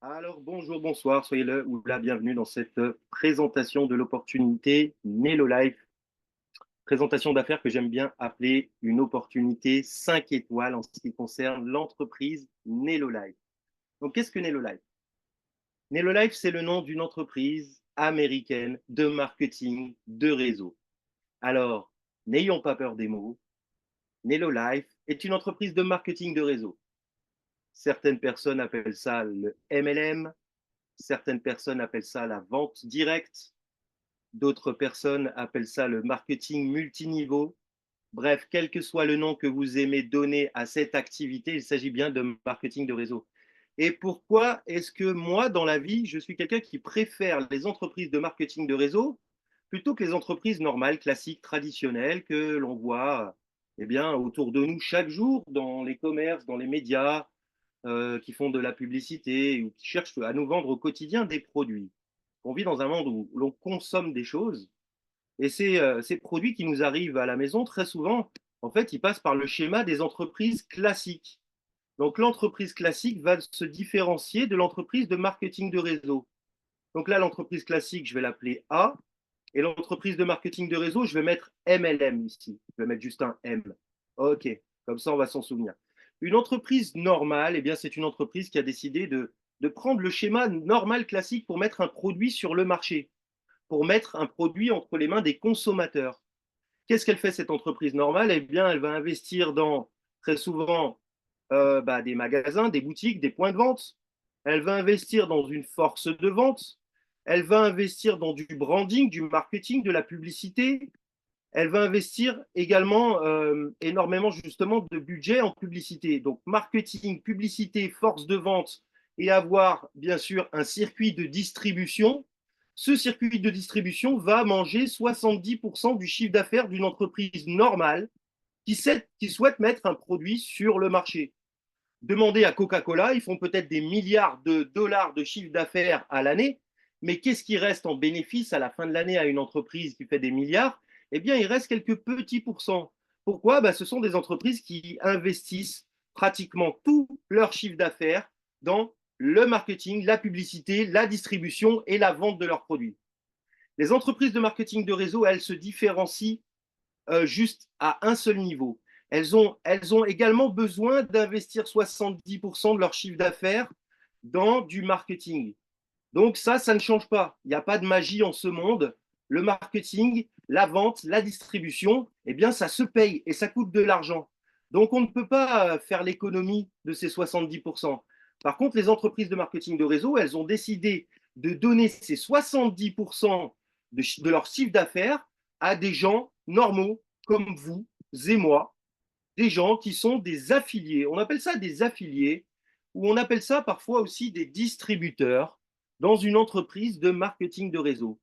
Alors bonjour, bonsoir, soyez le ou la bienvenue dans cette présentation de l'opportunité Nello Life. Présentation d'affaires que j'aime bien appeler une opportunité 5 étoiles en ce qui concerne l'entreprise Nello Life. Donc qu'est-ce que Nello Life? Nello Life, c'est le nom d'une entreprise américaine de marketing de réseau. Alors, n'ayons pas peur des mots. Nello Life est une entreprise de marketing de réseau. Certaines personnes appellent ça le MLM, certaines personnes appellent ça la vente directe. D'autres personnes appellent ça le marketing multiniveau. Bref, quel que soit le nom que vous aimez donner à cette activité, il s'agit bien de marketing de réseau. Et pourquoi est-ce que moi, dans la vie, je suis quelqu'un qui préfère les entreprises de marketing de réseau plutôt que les entreprises normales, classiques, traditionnelles que l'on voit eh bien, autour de nous chaque jour dans les commerces, dans les médias, qui font de la publicité ou qui cherchent à nous vendre au quotidien des produits. On vit dans un monde où l'on consomme des choses et ces produits qui nous arrivent à la maison, très souvent, en fait, ils passent par le schéma des entreprises classiques. Donc l'entreprise classique va se différencier de l'entreprise de marketing de réseau. Donc là, l'entreprise classique, je vais l'appeler A, et l'entreprise de marketing de réseau, je vais mettre MLM ici. Je vais mettre juste un M. OK, comme ça, on va s'en souvenir. Une entreprise normale, eh bien, c'est une entreprise qui a décidé de prendre le schéma normal classique pour mettre un produit sur le marché, pour mettre un produit entre les mains des consommateurs. Qu'est-ce qu'elle fait, cette entreprise normale? Eh bien, elle va investir dans, très souvent, des magasins, des boutiques, des points de vente. Elle va investir dans une force de vente. Elle va investir dans du branding, du marketing, de la publicité. Elle va investir également énormément justement de budget en publicité. Donc marketing, publicité, force de vente et avoir bien sûr un circuit de distribution. Ce circuit de distribution va manger 70% du chiffre d'affaires d'une entreprise normale qui souhaite mettre un produit sur le marché. Demandez à Coca-Cola, ils font peut-être des milliards de dollars de chiffre d'affaires à l'année, mais qu'est-ce qui reste en bénéfice à la fin de l'année à une entreprise qui fait des milliards? Eh bien, il reste quelques petits pourcents. Pourquoi? Ce sont des entreprises qui investissent pratiquement tout leur chiffre d'affaires dans le marketing, la publicité, la distribution et la vente de leurs produits. Les entreprises de marketing de réseau, elles se différencient juste à un seul niveau. Elles ont également besoin d'investir 70% de leur chiffre d'affaires dans du marketing. Donc ça ne change pas. Il n'y a pas de magie en ce monde. Le marketing, la vente, la distribution, eh bien, ça se paye et ça coûte de l'argent. Donc on ne peut pas faire l'économie de ces 70%. Par contre, les entreprises de marketing de réseau, elles ont décidé de donner ces 70% de leur chiffre d'affaires à des gens normaux comme vous et moi, des gens qui sont des affiliés. On appelle ça des affiliés, ou on appelle ça parfois aussi des distributeurs dans une entreprise de marketing de réseau.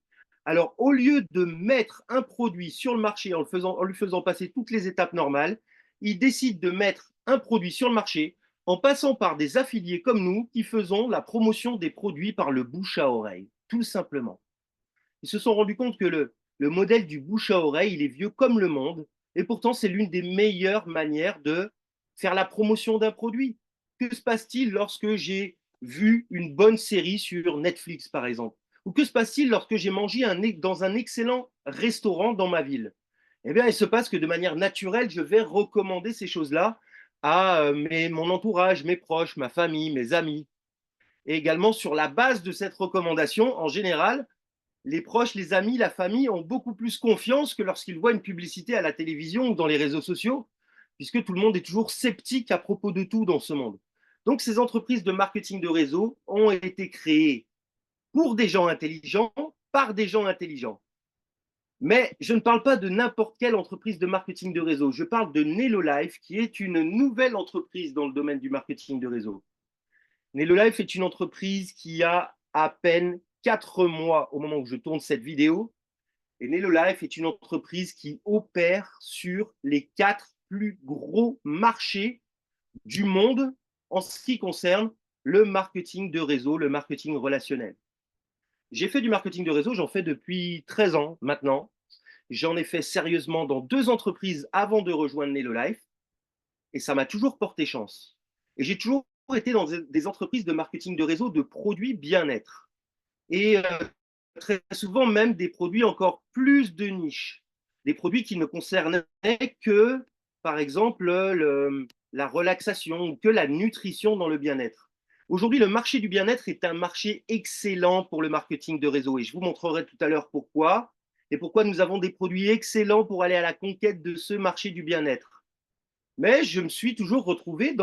Alors, au lieu de mettre un produit sur le marché en lui faisant passer toutes les étapes normales, ils décident de mettre un produit sur le marché en passant par des affiliés comme nous qui faisons la promotion des produits par le bouche à oreille, tout simplement. Ils se sont rendus compte que le modèle du bouche à oreille, il est vieux comme le monde, et pourtant c'est l'une des meilleures manières de faire la promotion d'un produit. Que se passe-t-il lorsque j'ai vu une bonne série sur Netflix, par exemple? Ou que se passe-t-il lorsque j'ai mangé dans un excellent restaurant dans ma ville? Eh bien, il se passe que de manière naturelle, je vais recommander ces choses-là à mon entourage, mes proches, ma famille, mes amis. Et également, sur la base de cette recommandation, en général, les proches, les amis, la famille ont beaucoup plus confiance que lorsqu'ils voient une publicité à la télévision ou dans les réseaux sociaux, puisque tout le monde est toujours sceptique à propos de tout dans ce monde. Donc ces entreprises de marketing de réseau ont été créées pour des gens intelligents, par des gens intelligents. Mais je ne parle pas de n'importe quelle entreprise de marketing de réseau, je parle de NeloLife, qui est une nouvelle entreprise dans le domaine du marketing de réseau. NeloLife est une entreprise qui a à peine 4 mois au moment où je tourne cette vidéo. Et NeloLife est une entreprise qui opère sur les 4 plus gros marchés du monde en ce qui concerne le marketing de réseau, le marketing relationnel. J'ai fait du marketing de réseau, j'en fais depuis 13 ans maintenant. J'en ai fait sérieusement dans 2 entreprises avant de rejoindre NeloLife et ça m'a toujours porté chance. Et j'ai toujours été dans des entreprises de marketing de réseau de produits bien-être. Et très souvent même des produits encore plus de niche. Des produits qui ne concernaient que, par exemple, la relaxation ou que la nutrition dans le bien-être. Aujourd'hui, le marché du bien-être est un marché excellent pour le marketing de réseau et je vous montrerai tout à l'heure pourquoi et pourquoi nous avons des produits excellents pour aller à la conquête de ce marché du bien-être. Mais je me suis toujours retrouvé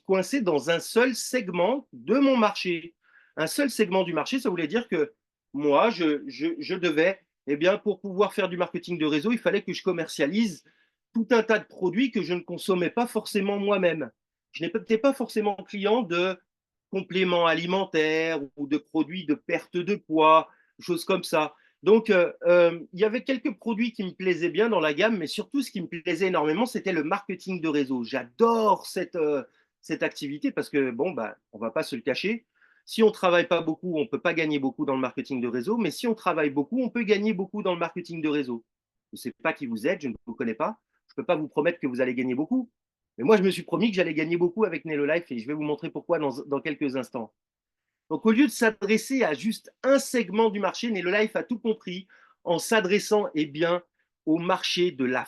coincé dans un seul segment de mon marché. Un seul segment du marché, ça voulait dire que moi, je devais, eh bien, pour pouvoir faire du marketing de réseau, il fallait que je commercialise tout un tas de produits que je ne consommais pas forcément moi-même. Je n'étais pas forcément client de compléments alimentaires ou de produits de perte de poids, choses comme ça. Donc, il y avait quelques produits qui me plaisaient bien dans la gamme, mais surtout, ce qui me plaisait énormément, c'était le marketing de réseau. J'adore cette activité parce que, bon, bah, on ne va pas se le cacher. Si on ne travaille pas beaucoup, on ne peut pas gagner beaucoup dans le marketing de réseau, mais si on travaille beaucoup, on peut gagner beaucoup dans le marketing de réseau. Je ne sais pas qui vous êtes, je ne vous connais pas. Je ne peux pas vous promettre que vous allez gagner beaucoup. Mais moi, je me suis promis que j'allais gagner beaucoup avec Nello Life et je vais vous montrer pourquoi dans quelques instants. Donc, au lieu de s'adresser à juste un segment du marché, Nelolife a tout compris en s'adressant eh bien, au marché de la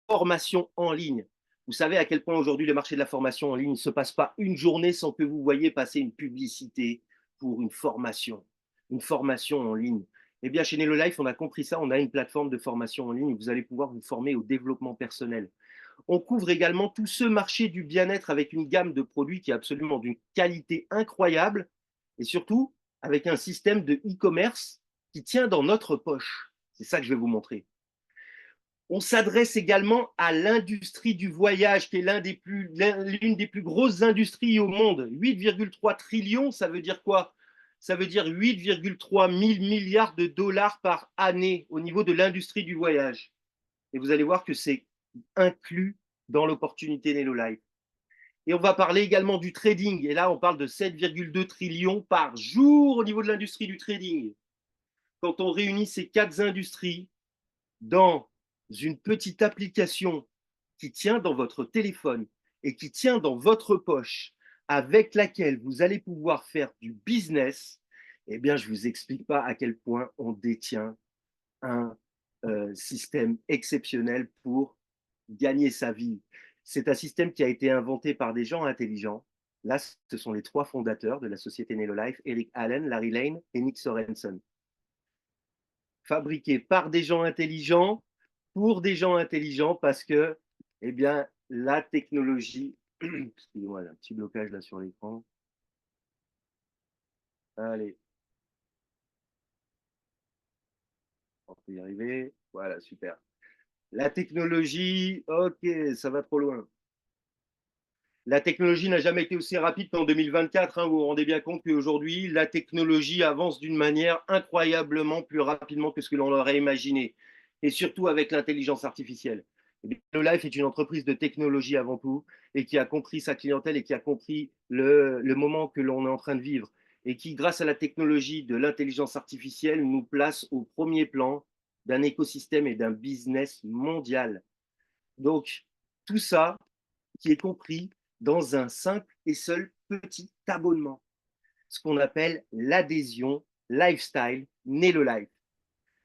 formation en ligne. Vous savez à quel point aujourd'hui le marché de la formation en ligne ne se passe pas une journée sans que vous voyez passer une publicité pour une formation en ligne. Eh bien, chez Nelolife, on a compris ça, on a une plateforme de formation en ligne où vous allez pouvoir vous former au développement personnel. On couvre également tout ce marché du bien-être avec une gamme de produits qui est absolument d'une qualité incroyable et surtout avec un système de e-commerce qui tient dans notre poche. C'est ça que je vais vous montrer. On s'adresse également à l'industrie du voyage, qui est l'une des plus grosses industries au monde. 8,3 trillions, ça veut dire quoi? Ça veut dire 8,3 mille milliards de dollars par année au niveau de l'industrie du voyage. Et vous allez voir que c'est inclus dans l'opportunité Nelo Life. Et on va parler également du trading. Et là, on parle de 7,2 trillions par jour au niveau de l'industrie du trading. Quand on réunit ces quatre industries dans une petite application qui tient dans votre téléphone et qui tient dans votre poche, avec laquelle vous allez pouvoir faire du business, eh bien, je ne vous explique pas à quel point on détient un système exceptionnel pour gagner sa vie. C'est un système qui a été inventé par des gens intelligents. Là, ce sont les trois fondateurs de la société Nelolife, Eric Allen, Larry Lane et Nick Sorensen. Fabriqué par des gens intelligents, pour des gens intelligents, parce que, eh bien, la technologie, excusez-moi, un petit blocage là sur l'écran. Allez, on peut y arriver. Voilà, super. La technologie, ok, ça va trop loin. La technologie n'a jamais été aussi rapide qu'en 2024. Vous vous rendez bien compte qu'aujourd'hui, la technologie avance d'une manière incroyablement plus rapidement que ce que l'on aurait imaginé. Et surtout avec l'intelligence artificielle. Life est une entreprise de technologie avant tout et qui a compris sa clientèle et qui a compris le moment que l'on est en train de vivre et qui, grâce à la technologie de l'intelligence artificielle, nous place au premier plan d'un écosystème et d'un business mondial. Donc, tout ça qui est compris dans un simple et seul petit abonnement, ce qu'on appelle l'adhésion lifestyle Nelolife.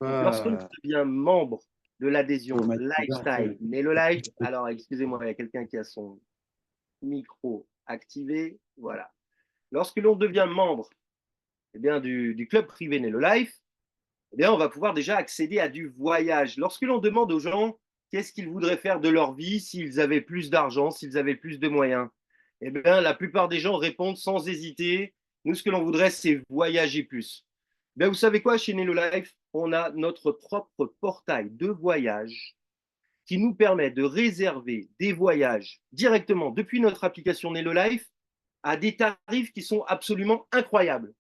Donc, lorsque l'on devient membre de l'adhésion lifestyle Nelolife, alors excusez-moi, il y a quelqu'un qui a son micro activé, voilà. Lorsque l'on devient membre eh bien, du club privé Nelolife, eh bien, on va pouvoir déjà accéder à du voyage. Lorsque l'on demande aux gens qu'est-ce qu'ils voudraient faire de leur vie s'ils avaient plus d'argent, s'ils avaient plus de moyens, eh bien, la plupart des gens répondent sans hésiter, nous, ce que l'on voudrait, c'est voyager plus. Ben, vous savez quoi, chez Nelo Life, on a notre propre portail de voyage qui nous permet de réserver des voyages directement depuis notre application Nelo Life à des tarifs qui sont absolument incroyables.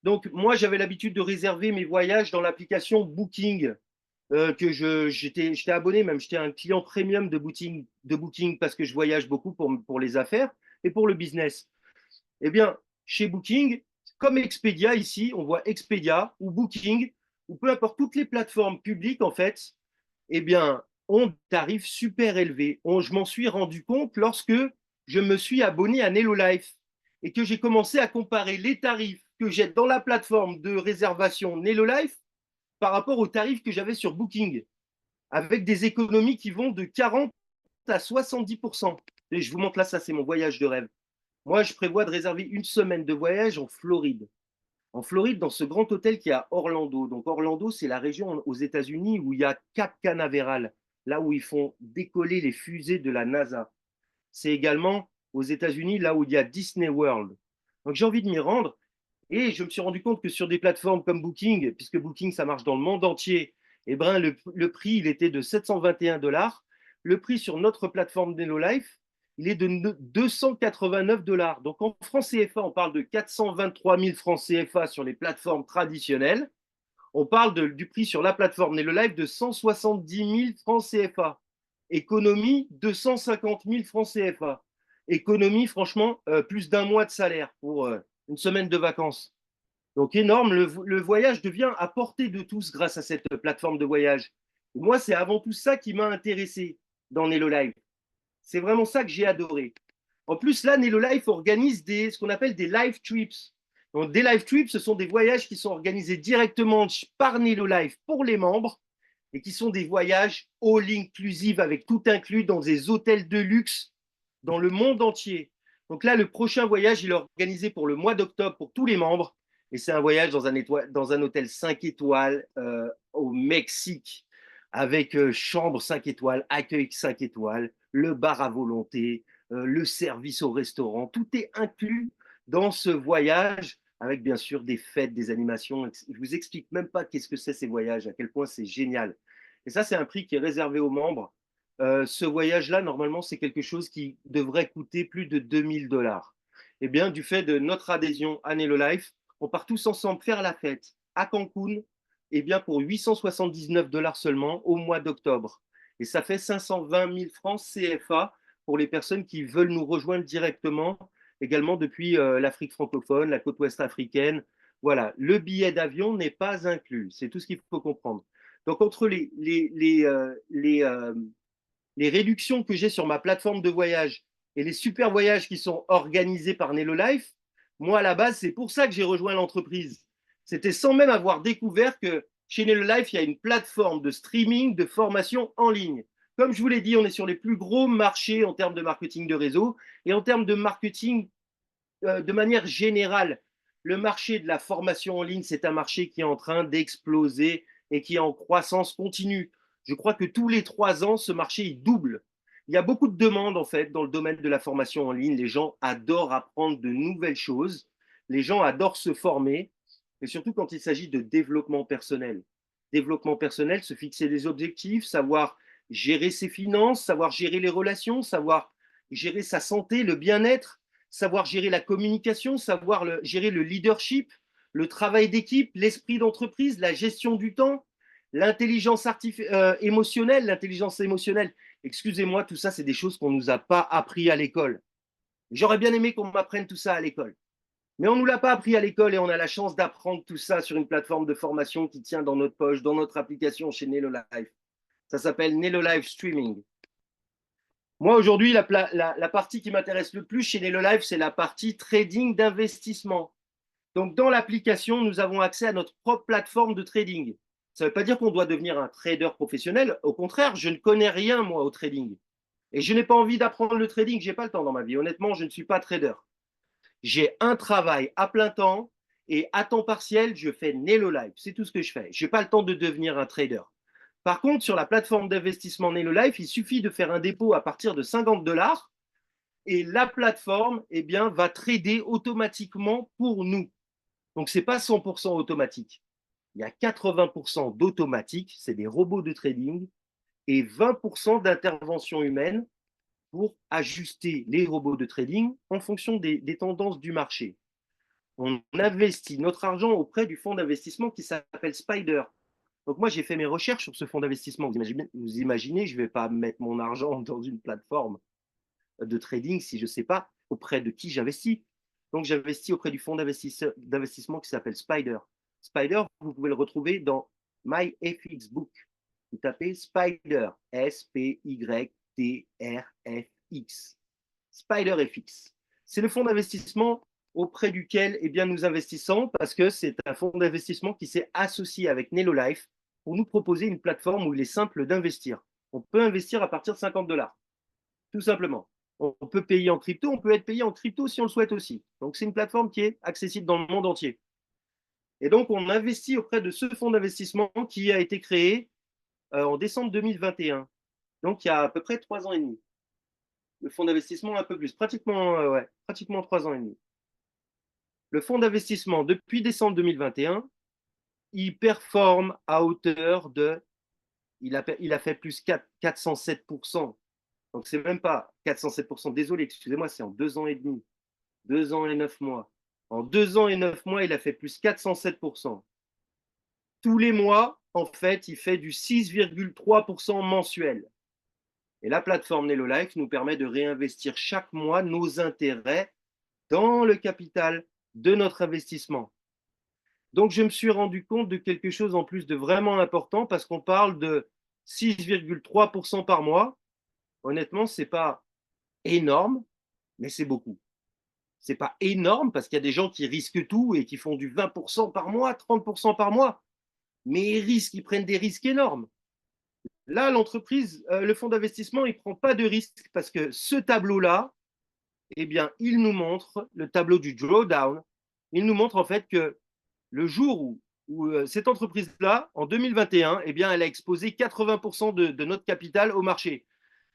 Donc, moi, j'avais l'habitude de réserver mes voyages dans l'application Booking, que j'étais abonné, même j'étais un client premium de Booking parce que je voyage beaucoup pour les affaires et pour le business. Eh bien, chez Booking, comme Expedia ici, on voit Expedia ou Booking, ou peu importe toutes les plateformes publiques, en fait, eh bien, ont tarifs super élevés. Je m'en suis rendu compte lorsque je me suis abonné à Nelolife. et que j'ai commencé à comparer les tarifs que j'ai dans la plateforme de réservation Nelolife par rapport aux tarifs que j'avais sur Booking, avec des économies qui vont de 40 à 70%. Et je vous montre là, ça c'est mon voyage de rêve. Moi, je prévois de réserver une semaine de voyage en Floride. En Floride, dans ce grand hôtel qui est à Orlando. Donc Orlando, c'est la région aux États-Unis où il y a Cap Canaveral, là où ils font décoller les fusées de la NASA. C'est également aux États-Unis, là où il y a Disney World. Donc j'ai envie de m'y rendre. Et je me suis rendu compte que sur des plateformes comme Booking, puisque Booking, ça marche dans le monde entier, eh ben, le prix, il était de 721 $. Le prix sur notre plateforme Nelolife, il est de 289 $. Donc en francs CFA, on parle de 423 000 francs CFA sur les plateformes traditionnelles. On parle du prix sur la plateforme Nelolife de 170 000 francs CFA. Économie, 250 000 francs CFA. Économie, franchement, plus d'un mois de salaire pour une semaine de vacances. Donc énorme, le voyage devient à portée de tous grâce à cette plateforme de voyage. Et moi, c'est avant tout ça qui m'a intéressé dans Nelolife. C'est vraiment ça que j'ai adoré. En plus, là, Nelolife organise ce qu'on appelle des live trips. Donc, des live trips, ce sont des voyages qui sont organisés directement par Nelolife pour les membres et qui sont des voyages all inclusive avec tout inclus dans des hôtels de luxe dans le monde entier. Donc là, le prochain voyage, il est organisé pour le mois d'octobre pour tous les membres. Et c'est un voyage dans un hôtel 5 étoiles au Mexique, avec chambre 5 étoiles, accueil 5 étoiles, le bar à volonté, le service au restaurant. Tout est inclus dans ce voyage, avec bien sûr des fêtes, des animations. Je ne vous explique même pas qu'est-ce que c'est ces voyages, à quel point c'est génial. Et ça, c'est un prix qui est réservé aux membres. Ce voyage-là, normalement, c'est quelque chose qui devrait coûter plus de 2000 $. Eh bien, du fait de notre adhésion à Nelolife, on part tous ensemble faire la fête à Cancun, eh bien, pour 879 $ seulement au mois d'octobre. Et ça fait 520 000 francs CFA pour les personnes qui veulent nous rejoindre directement, également depuis l'Afrique francophone, la côte ouest africaine. Voilà, le billet d'avion n'est pas inclus. C'est tout ce qu'il faut comprendre. Donc, entre les réductions que j'ai sur ma plateforme de voyage et les super voyages qui sont organisés par Nelolife, moi, à la base, c'est pour ça que j'ai rejoint l'entreprise. C'était sans même avoir découvert que chez Nelolife, il y a une plateforme de streaming, de formation en ligne. Comme je vous l'ai dit, on est sur les plus gros marchés en termes de marketing de réseau et en termes de marketing de manière générale. Le marché de la formation en ligne, c'est un marché qui est en train d'exploser et qui est en croissance continue. Je crois que tous les 3 ans, ce marché il double. Il y a beaucoup de demandes en fait dans le domaine de la formation en ligne. Les gens adorent apprendre de nouvelles choses. Les gens adorent se former, et surtout quand il s'agit de développement personnel. Développement personnel, se fixer des objectifs, savoir gérer ses finances, savoir gérer les relations, savoir gérer sa santé, le bien-être, savoir gérer la communication, savoir gérer le leadership, le travail d'équipe, l'esprit d'entreprise, la gestion du temps, l'intelligence émotionnelle, l'intelligence émotionnelle. Excusez-moi, tout ça, c'est des choses qu'on ne nous a pas appris à l'école. J'aurais bien aimé qu'on m'apprenne tout ça à l'école. Mais on ne nous l'a pas appris à l'école et on a la chance d'apprendre tout ça sur une plateforme de formation qui tient dans notre poche, dans notre application chez Nelolife. Ça s'appelle Nelolife Streaming. Moi, aujourd'hui, la partie qui m'intéresse le plus chez Nelolife, c'est la partie trading d'investissement. Donc, dans l'application, nous avons accès à notre propre plateforme de trading. Ça ne veut pas dire qu'on doit devenir un trader professionnel. Au contraire, je ne connais rien, moi, au trading. Et je n'ai pas envie d'apprendre le trading. Je n'ai pas le temps dans ma vie. Honnêtement, je ne suis pas trader. J'ai un travail à plein temps et à temps partiel, je fais Nelolife. C'est tout ce que je fais. Je n'ai pas le temps de devenir un trader. Par contre, sur la plateforme d'investissement Nelolife, il suffit de faire un dépôt à partir de 50 $ et la plateforme eh bien, va trader automatiquement pour nous. Donc, ce n'est pas 100% automatique. Il y a 80% d'automatique, c'est des robots de trading, et 20% d'intervention humaine pour ajuster les robots de trading en fonction des tendances du marché. On investit notre argent auprès du fonds d'investissement qui s'appelle Spider. Donc moi, j'ai fait mes recherches sur ce fonds d'investissement. Vous imaginez, je ne vais pas mettre mon argent dans une plateforme de trading si je ne sais pas auprès de qui j'investis. Donc j'investis auprès du fonds d'investissement qui s'appelle Spider. Spider, vous pouvez le retrouver dans MyFX Book. Vous tapez Spider, S-P-Y-D-R-F-X. Spider FX. C'est le fonds d'investissement auprès duquel eh bien, nous investissons parce que c'est un fonds d'investissement qui s'est associé avec NeloLife pour nous proposer une plateforme où il est simple d'investir. On peut investir à partir de 50 $, tout simplement. On peut payer en crypto, on peut être payé en crypto si on le souhaite aussi. Donc c'est une plateforme qui est accessible dans le monde entier. Et donc on investit auprès de ce fonds d'investissement qui a été créé en décembre 2021. Donc il y a à peu près 3 ans et demi. Le fonds d'investissement un peu plus, pratiquement 3 ans et demi. Le fonds d'investissement, depuis décembre 2021, il performe à hauteur de, il a fait plus 407%. Donc, c'est même pas 407%. Désolé, excusez-moi, c'est en 2 ans et demi, 2 ans et 9 mois. En 2 ans et 9 mois, il a fait plus 407%. Tous les mois, en fait, il fait du 6,3% mensuel. Et la plateforme NeloLife nous permet de réinvestir chaque mois nos intérêts dans le capital de notre investissement. Donc, je me suis rendu compte de quelque chose en plus de vraiment important parce qu'on parle de 6,3% par mois. Honnêtement, ce n'est pas énorme, mais c'est beaucoup. Ce n'est pas énorme parce qu'il y a des gens qui risquent tout et qui font du 20% par mois, 30% par mois. Mais ils prennent des risques énormes. Là, l'entreprise, le fonds d'investissement, il ne prend pas de risque parce que ce tableau-là, eh bien, il nous montre le tableau du drawdown. Il nous montre en fait que le jour où cette entreprise-là, en 2021, eh bien, elle a exposé 80% de notre capital au marché.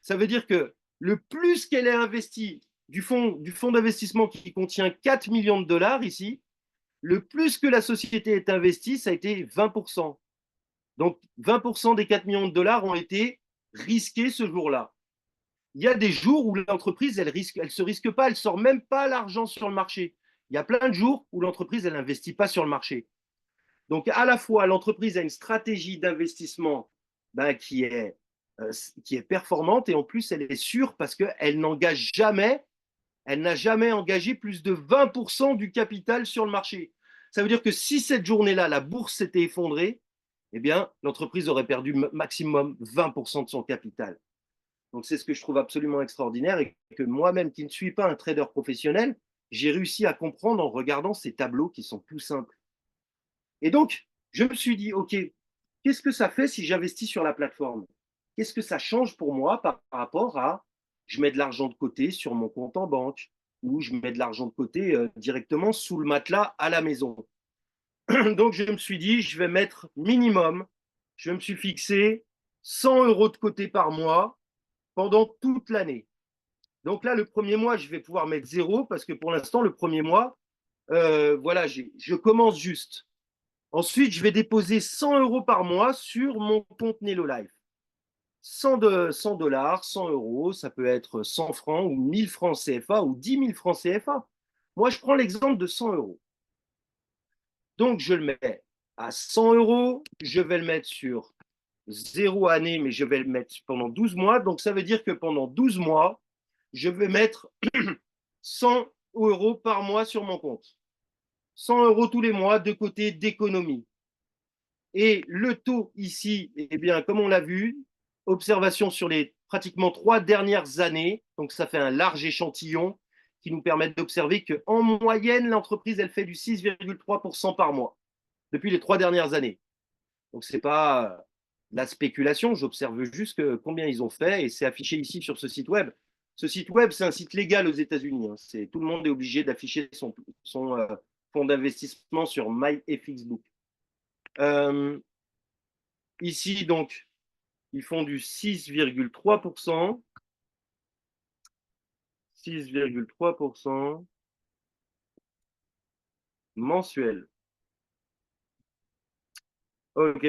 Ça veut dire que le plus qu'elle a investi du fonds d'investissement qui contient 4 millions de dollars ici, le plus que la société est investie, ça a été 20%. Donc 20% des 4 millions de dollars ont été risqués ce jour-là. Il y a des jours où l'entreprise, elle se risque pas, elle sort même pas l'argent sur le marché. Il y a plein de jours où l'entreprise, elle n'investit pas sur le marché. Donc, à la fois, l'entreprise a une stratégie d'investissement qui est performante et en plus, elle est sûre parce qu'elle n'engage jamais, elle n'a jamais engagé plus de 20% du capital sur le marché. Ça veut dire que si cette journée-là, la bourse s'était effondrée, eh bien, l'entreprise aurait perdu maximum 20% de son capital. Donc, c'est ce que je trouve absolument extraordinaire et que moi-même, qui ne suis pas un trader professionnel, j'ai réussi à comprendre en regardant ces tableaux qui sont tout simples. Et donc, je me suis dit, OK, qu'est-ce que ça fait si j'investis sur la plateforme? Qu'est-ce que ça change pour moi par rapport à je mets de l'argent de côté sur mon compte en banque ou je mets de l'argent de côté directement sous le matelas à la maison? Donc, je me suis dit, je vais mettre minimum, je me suis fixé 100 € de côté par mois pendant toute l'année. Donc là, le premier mois, je vais pouvoir mettre zéro parce que pour l'instant, le premier mois, voilà, je commence juste. Ensuite, je vais déposer 100 € par mois sur mon compte NeloLife. 100 $, 100 €, ça peut être 100 francs ou 1000 francs CFA ou 10 000 francs CFA. Moi, je prends l'exemple de 100 €. Donc, je le mets à 100 €. Je vais le mettre sur 0 année, mais je vais le mettre pendant 12 mois. Donc, ça veut dire que pendant 12 mois, je vais mettre 100 € par mois sur mon compte. 100 € tous les mois de côté d'économie. Et le taux ici, eh bien, comme on l'a vu, observation sur les pratiquement 3 dernières années, donc ça fait un large échantillon qui nous permet d'observer qu'en moyenne, l'entreprise, elle fait du 6,3% par mois depuis les 3 dernières années. Donc, ce n'est pas la spéculation, j'observe juste combien ils ont fait et c'est affiché ici sur ce site web. Ce site web, c'est un site légal aux États-Unis. Tout le monde est obligé d'afficher son fonds d'investissement sur MyFXBook. Ici, donc, ils font du 6,3%. 6,3% mensuel. OK.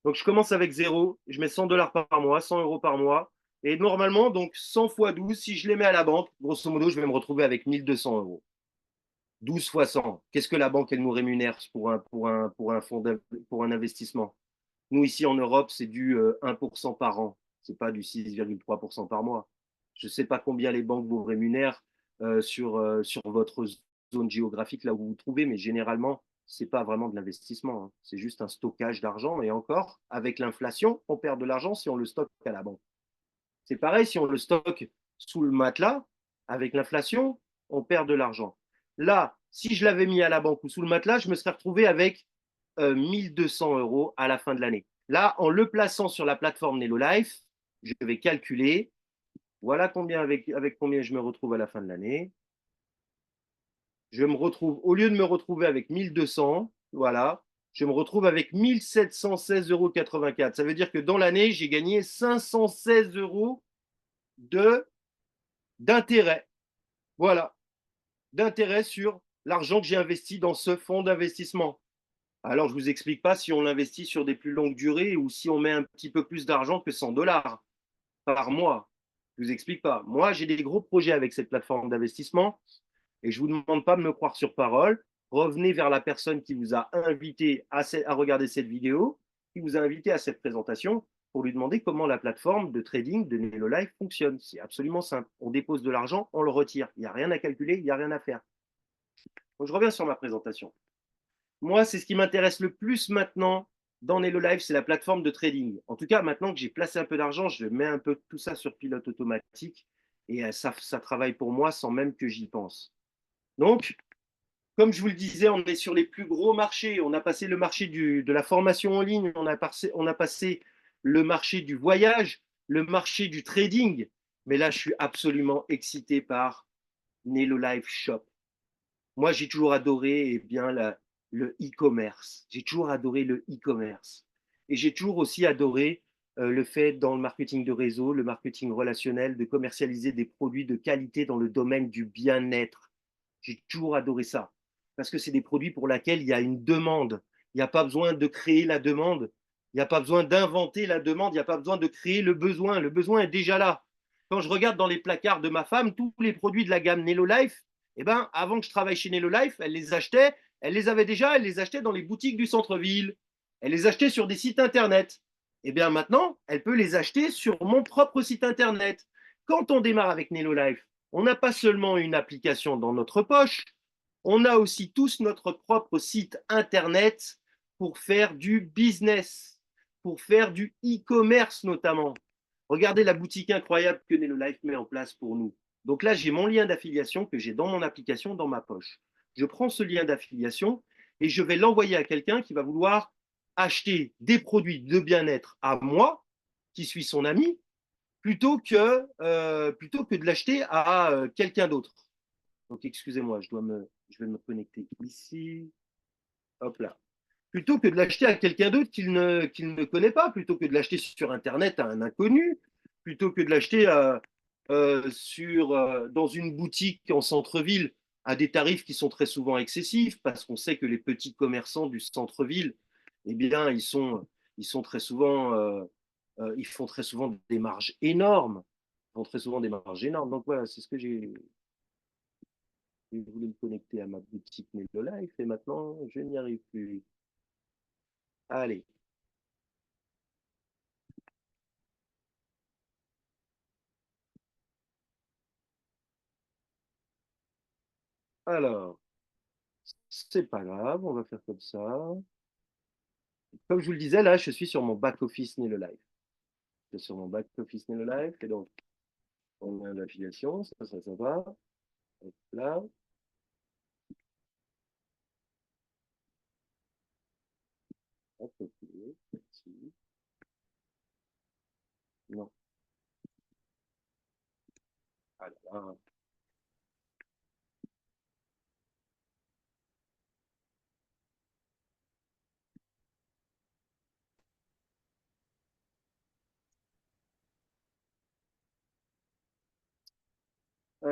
Donc, je commence avec 0. Je mets 100 $ par mois, 100 € par mois. Et normalement, donc 100 fois 12, si je les mets à la banque, grosso modo, je vais me retrouver avec 1200 €. 12 fois 100. Qu'est-ce que la banque, elle nous rémunère pour un investissement? Nous, ici en Europe, c'est du 1% par an. Ce n'est pas du 6,3% par mois. Je ne sais pas combien les banques vous rémunèrent sur votre zone géographique, là où vous vous trouvez, mais généralement, ce n'est pas vraiment de l'investissement. Hein. C'est juste un stockage d'argent. Et encore, avec l'inflation, on perd de l'argent si on le stocke à la banque. C'est pareil, si on le stocke sous le matelas, avec l'inflation, on perd de l'argent. Là, si je l'avais mis à la banque ou sous le matelas, je me serais retrouvé avec 1200 euros à la fin de l'année. Là, en le plaçant sur la plateforme Nelo Life, je vais calculer. Voilà combien avec combien je me retrouve à la fin de l'année. Je me retrouve, au lieu de me retrouver avec 1200, voilà, je me retrouve avec 1716,84 euros. Ça veut dire que dans l'année, j'ai gagné 516 euros de d'intérêt. Voilà, d'intérêt sur l'argent que j'ai investi dans ce fonds d'investissement. Alors, je ne vous explique pas si on l'investit sur des plus longues durées ou si on met un petit peu plus d'argent que 100 dollars par mois. Je ne vous explique pas. Moi, j'ai des gros projets avec cette plateforme d'investissement et je ne vous demande pas de me croire sur parole. Revenez vers la personne qui vous a invité à regarder cette vidéo, qui vous a invité à cette présentation pour lui demander comment la plateforme de trading de Nelo Life fonctionne. C'est absolument simple. On dépose de l'argent, on le retire. Il n'y a rien à calculer, il n'y a rien à faire. Donc, je reviens sur ma présentation. Moi, c'est ce qui m'intéresse le plus maintenant dans Nelo Life, c'est la plateforme de trading. En tout cas, maintenant que j'ai placé un peu d'argent, je mets un peu tout ça sur pilote automatique et ça travaille pour moi sans même que j'y pense. Donc, comme je vous le disais, on est sur les plus gros marchés. On a passé le marché de la formation en ligne, on a passé le marché du voyage, le marché du trading. Mais là, je suis absolument excité par Nelo Life Shop. Moi, j'ai toujours adoré bien, le e-commerce. J'ai toujours adoré le e-commerce. Et j'ai toujours aussi adoré le fait, dans le marketing de réseau, le marketing relationnel, de commercialiser des produits de qualité dans le domaine du bien-être. J'ai toujours adoré ça. Parce que c'est des produits pour lesquels il y a une demande. Il n'y a pas besoin de créer la demande. Il n'y a pas besoin d'inventer la demande. Il n'y a pas besoin de créer le besoin. Le besoin est déjà là. Quand je regarde dans les placards de ma femme, tous les produits de la gamme Nelo Life, eh ben, avant que je travaille chez Nelo Life, elle les achetait, elle les avait déjà, elle les achetait dans les boutiques du centre-ville. Elle les achetait sur des sites internet. Eh bien, maintenant, elle peut les acheter sur mon propre site internet. Quand on démarre avec Nelo Life, on n'a pas seulement une application dans notre poche, on a aussi tous notre propre site internet pour faire du business, pour faire du e-commerce notamment. Regardez la boutique incroyable que Nelo Life met en place pour nous. Donc là, j'ai mon lien d'affiliation que j'ai dans mon application, dans ma poche. Je prends ce lien d'affiliation et je vais l'envoyer à quelqu'un qui va vouloir acheter des produits de bien-être à moi, qui suis son ami, plutôt que de l'acheter à quelqu'un d'autre. Donc, excusez-moi, je vais me connecter ici. Hop là. Plutôt que de l'acheter à quelqu'un d'autre qu'il ne connaît pas, plutôt que de l'acheter sur Internet à un inconnu, plutôt que de l'acheter dans une boutique en centre-ville à des tarifs qui sont très souvent excessifs, parce qu'on sait que les petits commerçants du centre-ville, eh bien, ils sont très souvent, ils font très souvent des marges énormes. Ils font très souvent des marges énormes. Donc voilà, c'est ce que j'ai voulu me connecter à ma boutique Nelo Life et maintenant, je n'y arrive plus. Allez. Alors, c'est pas grave, on va faire comme ça. Comme je vous le disais, là, je suis sur mon back-office Nelo Life. Je suis sur mon back-office Nelo Life, et donc, on a l'affiliation, ça va. Hop là. Hop, ok. Merci. Non. Alors,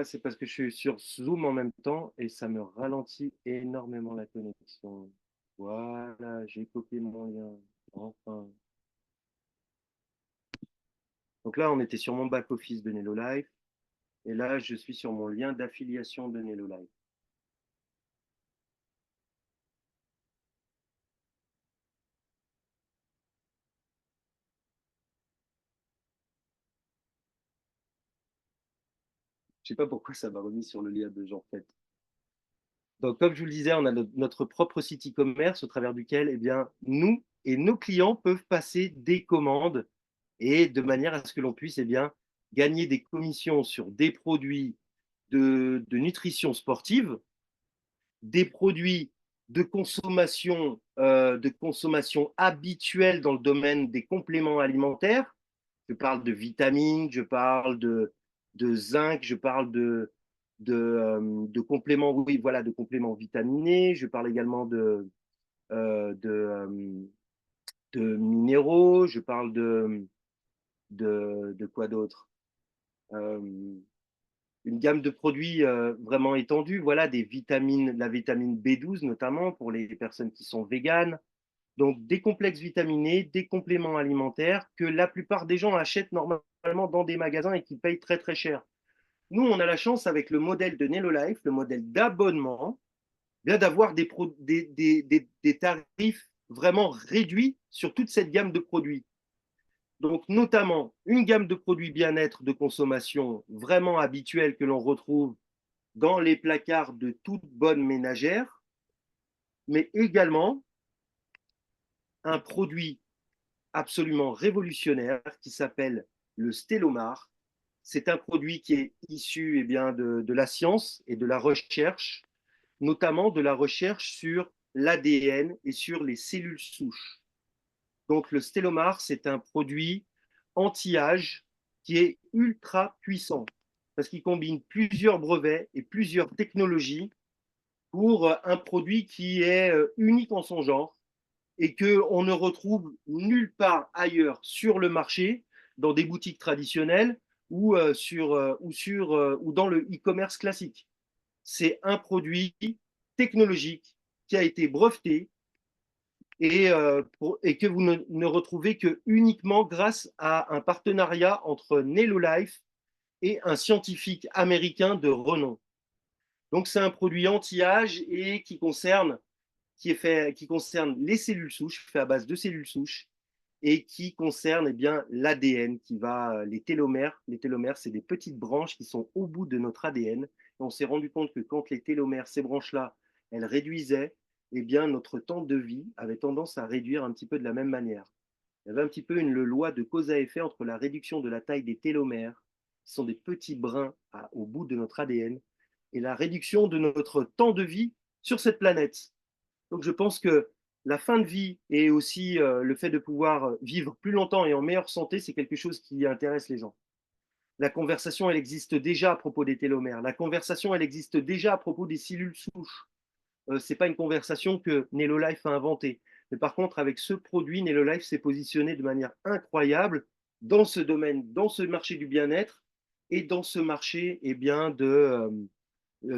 c'est parce que je suis sur Zoom en même temps et ça me ralentit énormément la connexion. Voilà, j'ai copié mon lien. Enfin. Donc là, on était sur mon back-office de Nelo Life. Et là, je suis sur mon lien d'affiliation de Nelo Life. Je ne sais pas pourquoi ça m'a remis sur le lien de Jean fait. Donc, comme je vous le disais, on a notre propre site e-commerce au travers duquel, eh bien, nous et nos clients peuvent passer des commandes et de manière à ce que l'on puisse, eh bien, gagner des commissions sur des produits de nutrition sportive des produits de consommation habituelle dans le domaine des compléments alimentaires. Je parle de vitamines, je parle de zinc, je parle de compléments, oui, voilà, de compléments vitaminés. Je parle également euh, de, euh, de minéraux. Je parle de quoi d'autre? Euh, une gamme de produits vraiment étendue. Voilà, des vitamines, la vitamine B12 notamment pour les personnes qui sont véganes. Donc, des complexes vitaminés, des compléments alimentaires que la plupart des gens achètent normalement dans des magasins et qui payent très très cher. Nous, on a la chance avec le modèle de Nelolife, le modèle d'abonnement, bien d'avoir des tarifs vraiment réduits sur toute cette gamme de produits. Donc, notamment, une gamme de produits bien-être de consommation vraiment habituelle que l'on retrouve dans les placards de toute bonne ménagère, mais également un produit absolument révolutionnaire qui s'appelle le Stélomar. C'est un produit qui est issu de la science et de la recherche, notamment de la recherche sur l'ADN et sur les cellules souches. Donc le Stélomar, c'est un produit anti-âge qui est ultra puissant parce qu'il combine plusieurs brevets et plusieurs technologies pour un produit qui est unique en son genre et qu'on ne retrouve nulle part ailleurs sur le marché, dans des boutiques traditionnelles ou dans le e-commerce classique. C'est un produit technologique qui a été breveté et que vous ne retrouvez que uniquement grâce à un partenariat entre Nelolife et un scientifique américain de renom. Donc c'est un produit anti-âge et qui concerne les cellules souches, fait à base de cellules souches, et qui concerne l'ADN, qui va les télomères. Les télomères, c'est des petites branches qui sont au bout de notre ADN. Et on s'est rendu compte que quand les télomères, ces branches-là, elles réduisaient, notre temps de vie avait tendance à réduire un petit peu de la même manière. Il y avait un petit peu une loi de cause à effet entre la réduction de la taille des télomères, qui sont des petits brins au bout de notre ADN, et la réduction de notre temps de vie sur cette planète. Donc je pense que la fin de vie et aussi le fait de pouvoir vivre plus longtemps et en meilleure santé, c'est quelque chose qui intéresse les gens. La conversation, elle existe déjà à propos des télomères. La conversation, elle existe déjà à propos des cellules souches. Ce n'est pas une conversation que Nelolife a inventée. Mais par contre, avec ce produit, Nelolife s'est positionné de manière incroyable dans ce domaine, dans ce marché du bien-être et dans ce marché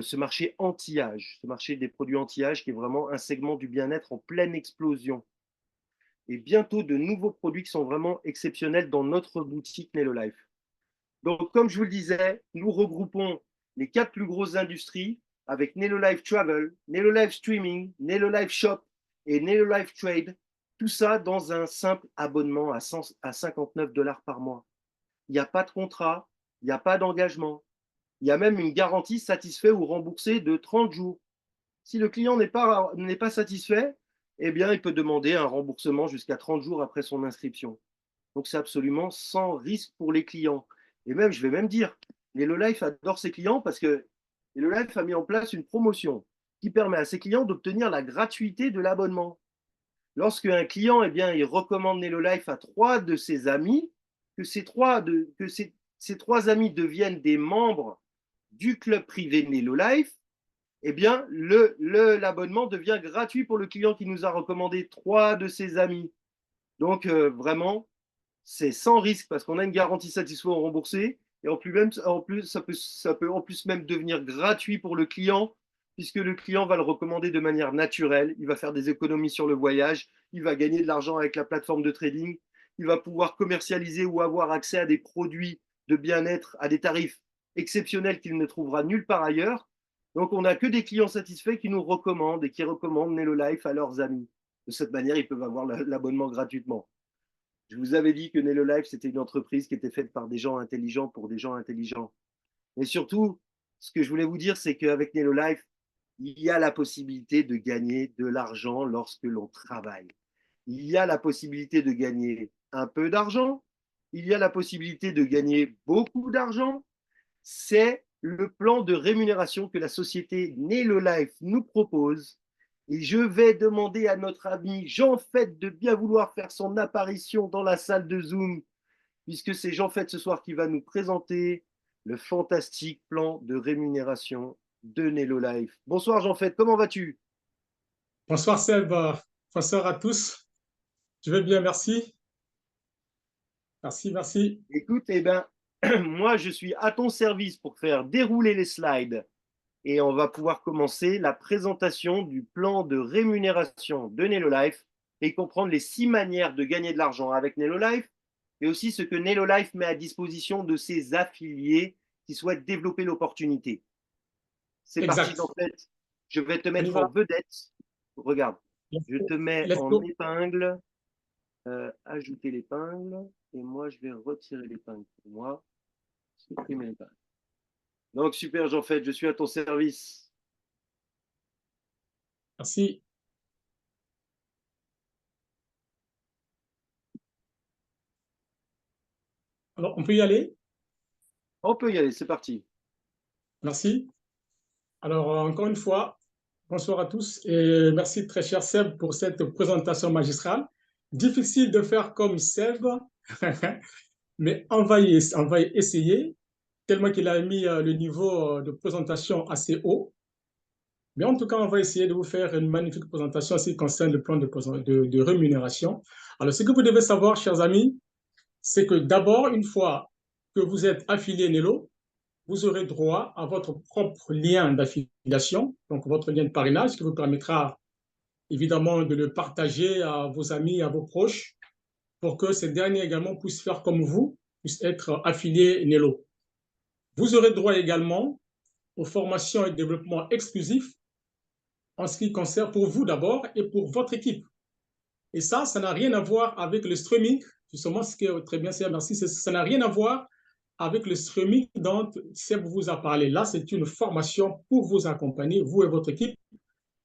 ce marché anti-âge, ce marché des produits anti-âge qui est vraiment un segment du bien-être en pleine explosion. Et bientôt de nouveaux produits qui sont vraiment exceptionnels dans notre boutique Nelolife. Donc, comme je vous le disais, nous regroupons les 4 plus grosses industries avec Nelolife Travel, Nelolife Streaming, Nelolife Shop et Nelolife Trade. Tout ça dans un simple abonnement à 59 dollars par mois. Il n'y a pas de contrat, il n'y a pas d'engagement. Il y a même une garantie satisfait ou remboursé de 30 jours. Si le client n'est pas satisfait, eh bien, il peut demander un remboursement jusqu'à 30 jours après son inscription. Donc, c'est absolument sans risque pour les clients. Et même, je vais même dire, Life adore ses clients parce que Life a mis en place une promotion qui permet à ses clients d'obtenir la gratuité de l'abonnement. Lorsque un client, il recommande Life à 3 de ses amis, que ces 3 amis deviennent des membres du club privé Life, l'abonnement devient gratuit pour le client qui nous a recommandé 3 de ses amis. Donc, vraiment, c'est sans risque parce qu'on a une garantie satisfaite remboursée. Et ça peut en plus même devenir gratuit pour le client puisque le client va le recommander de manière naturelle. Il va faire des économies sur le voyage. Il va gagner de l'argent avec la plateforme de trading. Il va pouvoir commercialiser ou avoir accès à des produits de bien-être à des tarifs exceptionnels qu'il ne trouvera nulle part ailleurs. Donc, on n'a que des clients satisfaits qui nous recommandent et qui recommandent Nelolife à leurs amis. De cette manière, ils peuvent avoir l'abonnement gratuitement. Je vous avais dit que Nelolife, c'était une entreprise qui était faite par des gens intelligents pour des gens intelligents. Et surtout, ce que je voulais vous dire, c'est qu'avec Nelolife, il y a la possibilité de gagner de l'argent lorsque l'on travaille. Il y a la possibilité de gagner un peu d'argent. Il y a la possibilité de gagner beaucoup d'argent. C'est le plan de rémunération que la société Nelo Life nous propose. Et je vais demander à notre ami Jean Fête de bien vouloir faire son apparition dans la salle de Zoom, puisque c'est Jean Fête ce soir qui va nous présenter le fantastique plan de rémunération de Nelo Life. Bonsoir Jean Fête, comment vas-tu? Bonsoir Seb, bonsoir à tous. Je vais bien, merci. Merci, merci. Écoute, eh ben, moi je suis à ton service pour faire dérouler les slides et on va pouvoir commencer la présentation du plan de rémunération de Nelo Life et comprendre les 6 manières de gagner de l'argent avec Nelo Life et aussi ce que Nelo Life met à disposition de ses affiliés qui souhaitent développer l'opportunité. C'est parti Exact. en fait. Je vais te On y mettre en va. vedette. Regarde, Let's je go. te mets Let's en go. épingle, ajouter l'épingle et moi je vais retirer l'épingle pour moi, supprimer l'épingle. Donc super Jean Fait, je suis à ton service. Merci. Alors, on peut y aller? On peut y aller, c'est parti. Merci. Alors, encore une fois, bonsoir à tous et merci très cher Seb pour cette présentation magistrale. Difficile de faire comme Seb, mais on va y essayer, tellement qu'il a mis le niveau de présentation assez haut. Mais en tout cas, on va essayer de vous faire une magnifique présentation en ce qui concerne le plan de rémunération. Alors, ce que vous devez savoir, chers amis, c'est que d'abord, une fois que vous êtes affilié Nelo, vous aurez droit à votre propre lien d'affiliation, donc votre lien de parrainage qui vous permettra évidemment de le partager à vos amis, à vos proches, pour que ces derniers également puissent faire comme vous, puissent être affiliés Nelo. Vous aurez droit également aux formations et développements exclusifs en ce qui concerne pour vous d'abord et pour votre équipe. Et ça n'a rien à voir avec le streaming. Justement, ce qui est très bien, c'est merci, ça n'a rien à voir avec le streaming dont Seb vous a parlé. Là, c'est une formation pour vous accompagner, vous et votre équipe,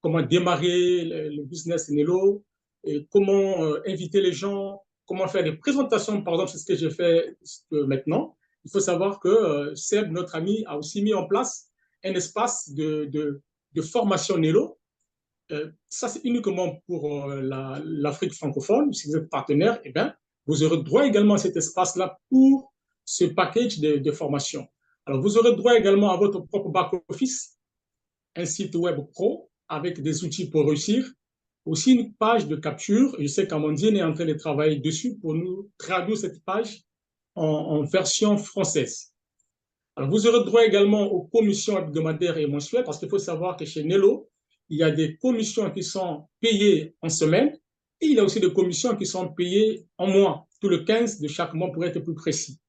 comment démarrer le business Nelo, et comment inviter les gens, comment faire des présentations, par exemple, c'est ce que j'ai fait maintenant. Il faut savoir que Seb, notre ami, a aussi mis en place un espace de formation Nelo. Ça, c'est uniquement pour l'Afrique francophone. Si vous êtes partenaire, eh bien, vous aurez droit également à cet espace-là pour ce package de formation. Alors, vous aurez droit également à votre propre back-office, un site web pro avec des outils pour réussir, aussi une page de capture. Je sais qu'Amandine est en train de travailler dessus pour nous traduire cette page en version française. Alors, vous aurez droit également aux commissions hebdomadaires et mensuelles, parce qu'il faut savoir que chez Nelo, il y a des commissions qui sont payées en semaine et il y a aussi des commissions qui sont payées en mois, tout le 15 de chaque mois pour être plus précis.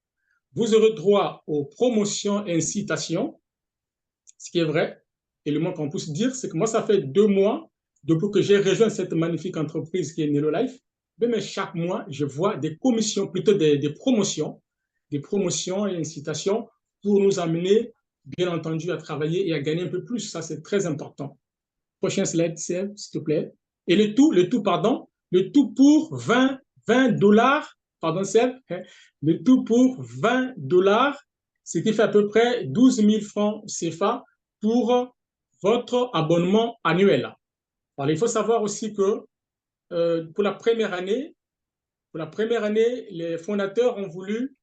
Vous aurez droit aux promotions et incitations, ce qui est vrai. Et le moins qu'on puisse dire, c'est que moi, ça fait 2 mois depuis que j'ai rejoint cette magnifique entreprise qui est Nelo Life. Mais chaque mois, je vois des commissions, plutôt des promotions et incitations pour nous amener, bien entendu, à travailler et à gagner un peu plus. Ça, c'est très important. Prochain slide, s'il te plaît. Et le tout pour 20 dollars, pardon, Seb, le tout pour 20 dollars, ce qui fait à peu près 12 000 francs CFA pour votre abonnement annuel. Alors, il faut savoir aussi que pour la première année, les fondateurs ont voulu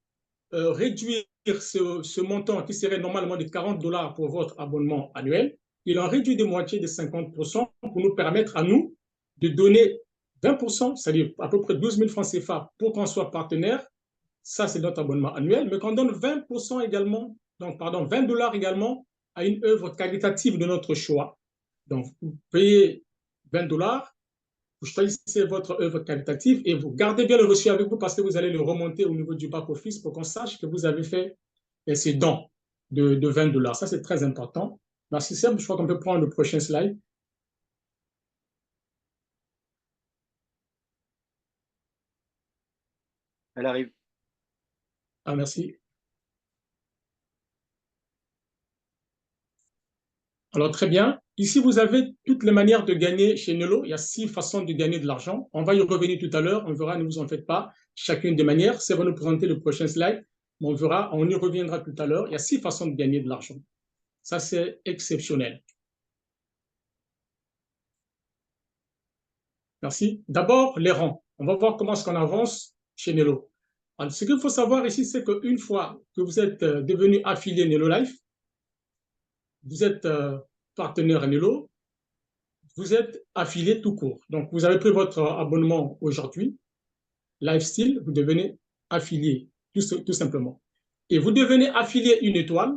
réduire ce montant qui serait normalement de 40 dollars pour votre abonnement annuel. Ils l'ont réduit de moitié de 50% pour nous permettre à nous de donner 20%, c'est-à-dire à peu près 12 000 francs CFA pour qu'on soit partenaire. Ça, c'est notre abonnement annuel, mais qu'on donne 20% également, donc pardon, 20 dollars également à une œuvre qualitative de notre choix. Donc, vous payez 20 dollars, vous choisissez votre œuvre qualitative et vous gardez bien le reçu avec vous parce que vous allez le remonter au niveau du back-office pour qu'on sache que vous avez fait ces dons de 20 dollars. Ça, c'est très important. Merci, Seb. Je crois qu'on peut prendre le prochain slide. Elle arrive. Ah, merci. Alors, très bien. Ici, vous avez toutes les manières de gagner chez Nelo. Il y a 6 façons de gagner de l'argent. On va y revenir tout à l'heure. On verra, ne vous en faites pas, chacune des manières. Ça va nous présenter le prochain slide. On verra, on y reviendra tout à l'heure. Il y a 6 façons de gagner de l'argent. Ça, c'est exceptionnel. Merci. D'abord, les rangs. On va voir comment est-ce qu'on avance chez Nelo. Alors, ce qu'il faut savoir ici, c'est qu'une fois que vous êtes devenu affilié Nelo Life, vous êtes partenaire Nelo, vous êtes affilié tout court. Donc, vous avez pris votre abonnement aujourd'hui, Lifestyle, vous devenez affilié, tout simplement. Et vous devenez affilié une étoile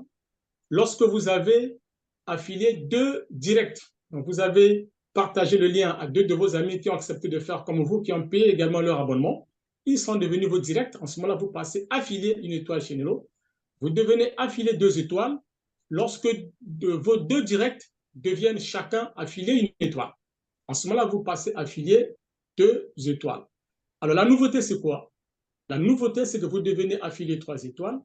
lorsque vous avez affilié deux directs. Donc, vous avez partagé le lien à deux de vos amis qui ont accepté de faire comme vous, qui ont payé également leur abonnement. Ils sont devenus vos directs. En ce moment-là, vous passez affilié une étoile chez Nelo. Vous devenez affilié deux étoiles lorsque vos deux directs deviennent chacun affilié une étoile. En ce moment-là, vous passez affilié deux étoiles. Alors, la nouveauté, c'est quoi? La nouveauté, c'est que vous devenez affilié 3 étoiles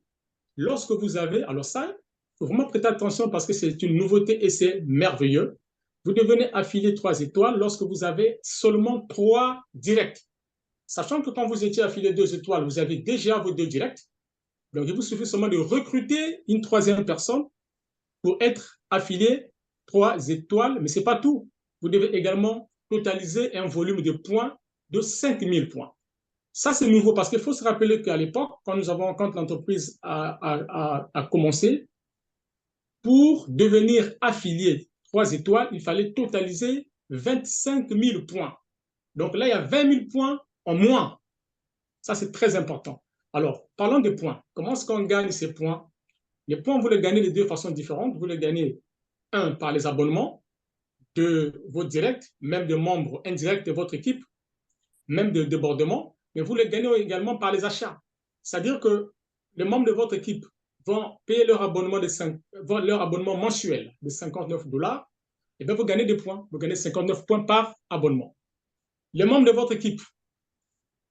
lorsque vous avez, alors ça, il faut vraiment prêter attention parce que c'est une nouveauté et c'est merveilleux. Vous devenez affilié 3 étoiles lorsque vous avez seulement 3 directs. Sachant que quand vous étiez affilié 2 étoiles, vous avez déjà vos 2 directs. Donc, il vous suffit seulement de recruter une troisième personne pour être affilié 3 étoiles, mais ce n'est pas tout. Vous devez également totaliser un volume de points de 5000 points. Ça, c'est nouveau parce qu'il faut se rappeler qu'à l'époque, quand l'entreprise a commencé, pour devenir affilié 3 étoiles, il fallait totaliser 25 000 points. Donc là, il y a 20 000 points en moins. Ça, c'est très important. Alors, parlons des points. Comment est-ce qu'on gagne ces points? Les points, vous les gagnez de deux façons différentes. Vous les gagnez, un, par les abonnements de vos directs, même de membres indirects de votre équipe, même de débordement, mais vous les gagnez également par les achats. C'est-à-dire que les membres de votre équipe vont payer leur abonnement, leur abonnement mensuel de 59 $, et bien vous gagnez des points. Vous gagnez 59 points par abonnement. Les membres de votre équipe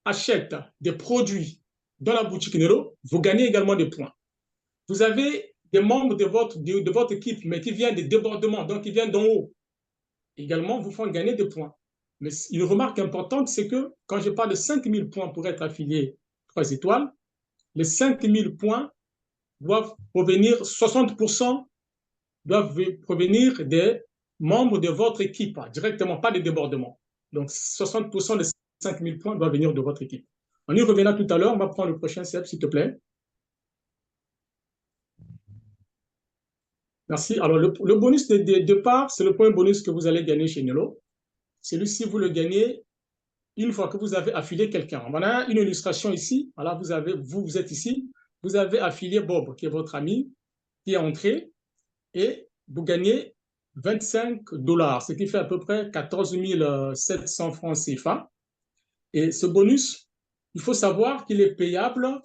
achètent des produits dans la boutique Nelo, vous gagnez également des points. Vous avez des membres de votre équipe, mais qui viennent des débordements, donc qui viennent d'en haut, également vous font gagner des points. Mais une remarque importante, c'est que quand je parle de 5000 points pour être affilié 3 étoiles, les 5000 points doivent provenir, 60% doivent provenir des membres de votre équipe, directement, pas des débordements. Donc 60% des 5000 points doivent venir de votre équipe. On y reviendra tout à l'heure. On va prendre le prochain step, s'il te plaît. Merci. Alors, le bonus de départ, c'est le premier bonus que vous allez gagner chez Nelo. Celui-ci, vous le gagnez une fois que vous avez affilié quelqu'un. On a une illustration ici. Voilà, vous êtes ici. Vous avez affilié Bob, qui est votre ami, qui est entré, et vous gagnez 25 $, ce qui fait à peu près 14 700 francs CFA. Et ce bonus, il faut savoir qu'il est payable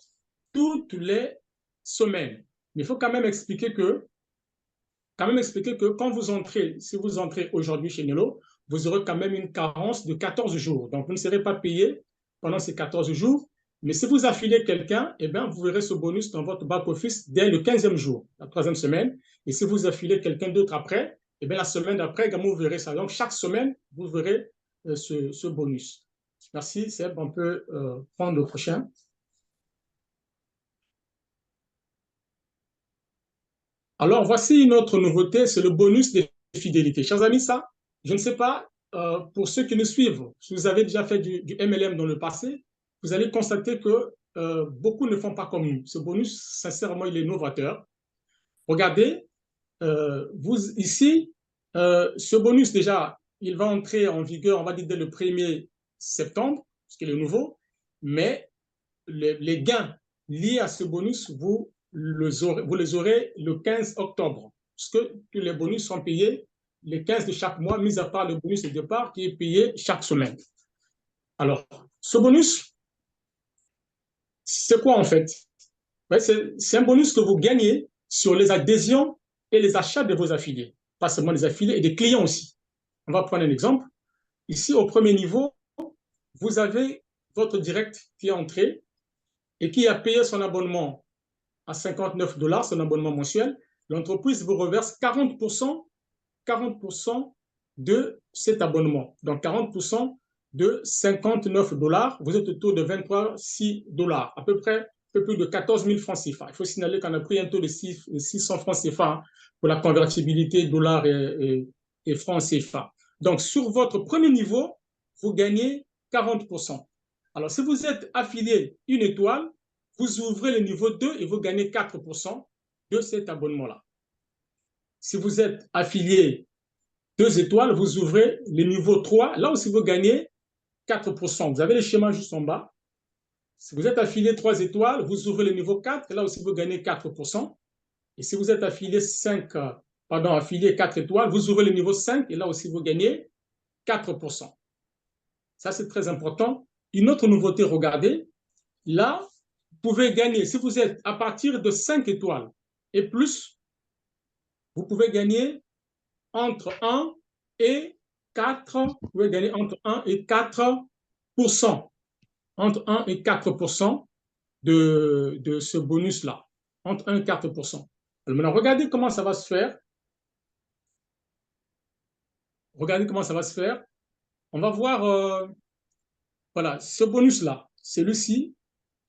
toutes les semaines. Mais il faut quand même expliquer que quand vous entrez, si vous entrez aujourd'hui chez Nelo, vous aurez quand même une carence de 14 jours. Donc, vous ne serez pas payé pendant ces 14 jours. Mais si vous affiliez quelqu'un, eh bien, vous verrez ce bonus dans votre back-office dès le 15e jour, la 3e semaine. Et si vous affiliez quelqu'un d'autre après, eh bien, la semaine d'après, également, vous verrez ça. Donc, chaque semaine, vous verrez ce bonus. Merci, Seb. On peut prendre le prochain. Alors, voici une autre nouveauté, c'est le bonus de fidélité. Chers amis, ça, je ne sais pas, pour ceux qui nous suivent, si vous avez déjà fait du MLM dans le passé, vous allez constater que beaucoup ne font pas comme nous. Ce bonus, sincèrement, il est novateur. Regardez, ici, ce bonus, déjà, il va entrer en vigueur, on va dire, dès le 1er septembre, ce qui est le nouveau, mais les gains liés à ce bonus, vous les aurez le 15 octobre, puisque tous les bonus sont payés le 15 de chaque mois, mis à part le bonus de départ qui est payé chaque semaine. Alors, ce bonus, c'est quoi en fait? C'est un bonus que vous gagnez sur les adhésions et les achats de vos affiliés, pas seulement des affiliés et des clients aussi. On va prendre un exemple. Ici, au premier niveau, vous avez votre direct qui est entré et qui a payé son abonnement à 59 $, son abonnement mensuel. L'entreprise vous reverse 40% de cet abonnement. Donc 40% de 59 $, vous êtes autour de 23,6 $, à peu près peu plus de 14 000 francs CFA. Il faut signaler qu'on a pris un taux de 600 francs CFA pour la convertibilité dollars et francs CFA. Donc, sur votre premier niveau, vous gagnez 40%. Alors, si vous êtes affilié une étoile, vous ouvrez le niveau 2 et vous gagnez 4% de cet abonnement-là. Si vous êtes affilié 2 étoiles, vous ouvrez le niveau 3. Là aussi, vous gagnez 4%. Vous avez le schéma juste en bas. Si vous êtes affilié 3 étoiles, vous ouvrez le niveau 4. Là aussi, vous gagnez 4%. Et si vous êtes affilié affilié 4 étoiles, vous ouvrez le niveau 5. Et là aussi, vous gagnez 4%. Ça, c'est très important. Une autre nouveauté, regardez. Là, vous pouvez gagner, si vous êtes à partir de 5 étoiles et plus, vous pouvez gagner entre 1 et 4, vous pouvez gagner entre 1 et 4%. Entre 1 et 4% de ce bonus-là. Entre 1 et 4%. Alors maintenant, regardez comment ça va se faire. Regardez comment ça va se faire. On va voir, voilà, ce bonus-là, celui-ci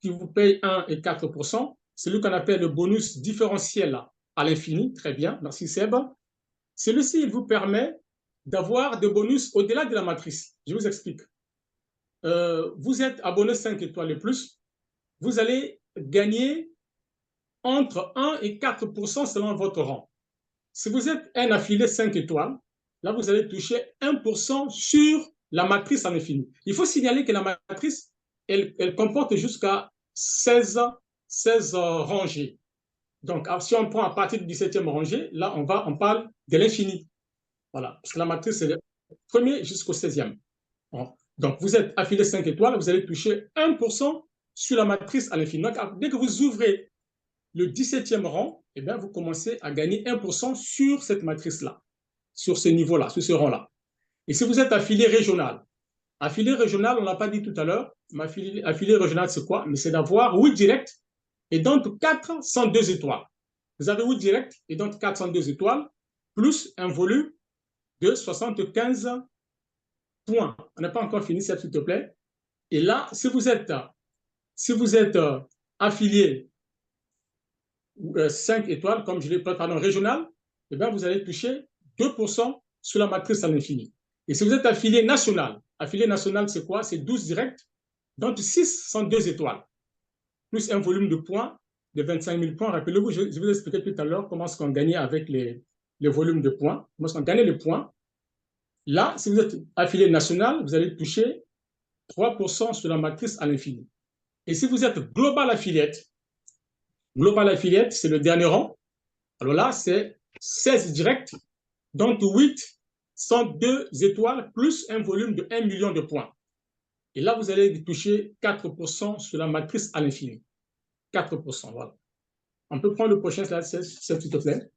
qui vous paye 1 et 4%, celui qu'on appelle le bonus différentiel à l'infini. Très bien, merci Seb. Celui-ci, il vous permet d'avoir des bonus au-delà de la matrice. Je vous explique. Vous êtes abonné 5 étoiles et plus, vous allez gagner entre 1 et 4% selon votre rang. Si vous êtes un affilié 5 étoiles, là, vous allez toucher 1% sur la matrice en infini. Il faut signaler que la matrice, elle comporte jusqu'à 16 rangées. Donc, si on prend à partir du 17e rangée, là, on parle de l'infini. Voilà, parce que la matrice, c'est le premier jusqu'au 16e. Bon. Donc, vous êtes affilié 5 étoiles, vous allez toucher 1% sur la matrice à l'infini. Donc, dès que vous ouvrez le 17e rang, eh bien, vous commencez à gagner 1% sur cette matrice-là, sur ce niveau-là, sur ce rang-là. Et si vous êtes affilié régional, on ne l'a pas dit tout à l'heure, mais affilié régional, c'est quoi? Mais c'est d'avoir 8 directs et donc 402 étoiles. Vous avez 8 directs et donc 402 étoiles, plus un volume de 75 points. On n'a pas encore fini, s'il te plaît. Et là, si vous êtes affilié 5 étoiles, comme je l'ai pas, pardon, régional, eh bien, vous allez toucher 2% sur la matrice à l'infini. Et si vous êtes affilié national, c'est quoi? C'est 12 directs, donc 602 étoiles, plus un volume de points de 25 000 points. Rappelez-vous, je vous ai expliqué tout à l'heure comment est-ce qu'on gagnait avec les volumes de points, comment est-ce qu'on gagnait les points. Là, si vous êtes affilié national, vous allez toucher 3% sur la matrice à l'infini. Et si vous êtes global affiliate, c'est le dernier rang. Alors là, c'est 16 directs, donc 8, 102 étoiles, plus un volume de 1 million de points. Et là, vous allez toucher 4% sur la matrice à l'infini. 4%, voilà. On peut prendre le prochain slide, s'il te plaît.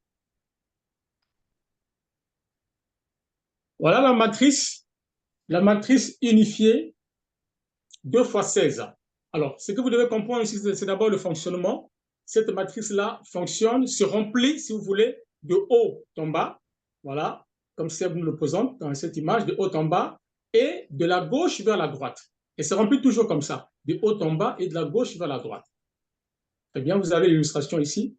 Voilà la matrice unifiée 2 fois 16. Alors, ce que vous devez comprendre ici, c'est d'abord le fonctionnement. Cette matrice-là fonctionne, se remplit, si vous voulez, de haut en bas. Voilà, comme Seb nous le présente dans cette image, de haut en bas et de la gauche vers la droite. Et se remplit toujours comme ça, de haut en bas et de la gauche vers la droite. Très bien, vous avez l'illustration ici.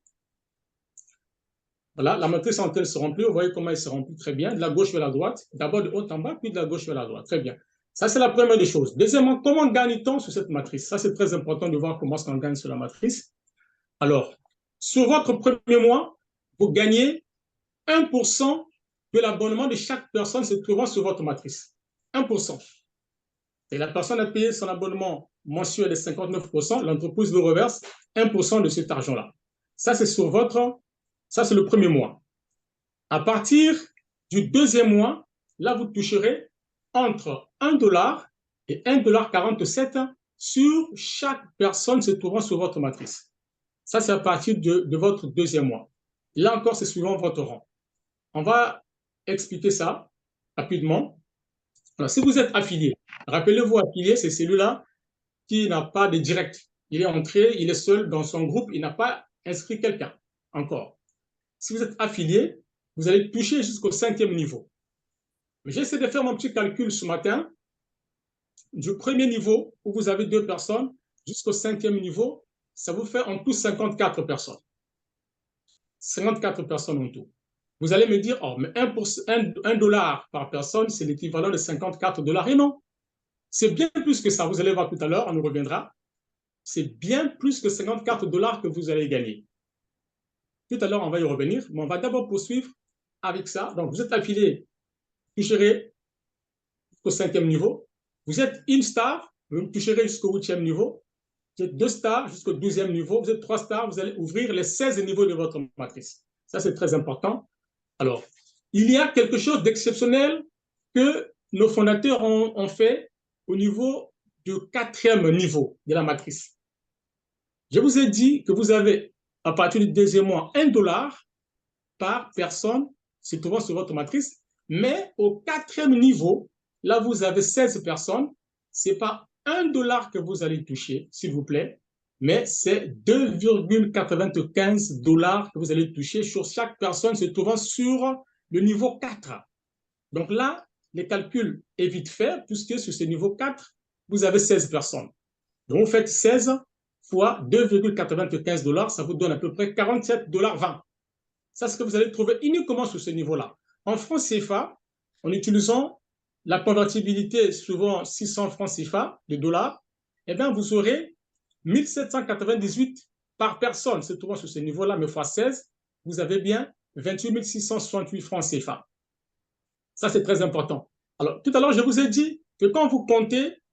Voilà, la matrice en telle se remplit. Vous voyez comment elle se remplit très bien, de la gauche vers la droite. D'abord de haut en bas, puis de la gauche vers la droite. Très bien. Ça, c'est la première des choses. Deuxièmement, comment gagne-t-on sur cette matrice? Ça, c'est très important de voir comment on gagne sur la matrice. Alors, sur votre premier mois, vous gagnez 1% de l'abonnement de chaque personne se trouvant sur votre matrice. 1%. Et la personne a payé son abonnement mensuel de 59%, l'entreprise vous reverse 1% de cet argent-là. Ça, c'est le premier mois. À partir du deuxième mois, là, vous toucherez entre 1 dollar et 1,47 $ sur chaque personne se trouvant sur votre matrice. Ça, c'est à partir de votre deuxième mois. Là encore, c'est suivant votre rang. On va expliquer ça rapidement. Alors, si vous êtes affilié, rappelez-vous, affilié, c'est celui-là qui n'a pas de direct. Il est entré, il est seul dans son groupe, il n'a pas inscrit quelqu'un encore. Si vous êtes affilié, vous allez toucher jusqu'au 5e niveau. J'ai essayé de faire mon petit calcul ce matin. Du premier niveau, où vous avez 2 personnes, jusqu'au 5e niveau, ça vous fait en tout 54 personnes. 54 personnes en tout. Vous allez me dire, oh, mais 1 dollar par personne, c'est l'équivalent de 54 dollars. Et non, c'est bien plus que ça. Vous allez voir tout à l'heure, on y reviendra. C'est bien plus que 54 dollars que vous allez gagner. Tout à l'heure, on va y revenir, mais on va d'abord poursuivre avec ça. Donc, vous êtes affilié, vous toucherez jusqu'au 5e niveau. Vous êtes une star, vous toucherez jusqu'au 8e niveau. Vous êtes 2 stars jusqu'au 12e niveau. Vous êtes 3 stars, vous allez ouvrir les 16 niveaux de votre matrice. Ça, c'est très important. Alors, il y a quelque chose d'exceptionnel que nos fondateurs ont fait au niveau du 4e niveau de la matrice. Je vous ai dit que vous avez, à partir du 2e mois, 1 dollar par personne se trouvant sur votre matrice, mais au 4e niveau, là, vous avez 16 personnes. Ce n'est pas 1 dollar que vous allez toucher, s'il vous plaît, mais c'est 2,95 dollars que vous allez toucher sur chaque personne se trouvant sur le niveau 4. Donc là, les calculs est vite fait, puisque sur ce niveau 4, vous avez 16 personnes. Donc vous faites 16 fois 2,95 dollars, ça vous donne à peu près 47,20 dollars. Ça, c'est ce que vous allez trouver uniquement sur ce niveau-là. En francs CFA, en utilisant la convertibilité, souvent 600 francs CFA, de dollars, eh bien, vous aurez 1798 par personne se trouvant sur ce niveau-là, mais fois 16, vous avez bien 28 668 francs CFA. Ça, c'est très important. Alors, tout à l'heure, je vous ai dit que quand vous comptez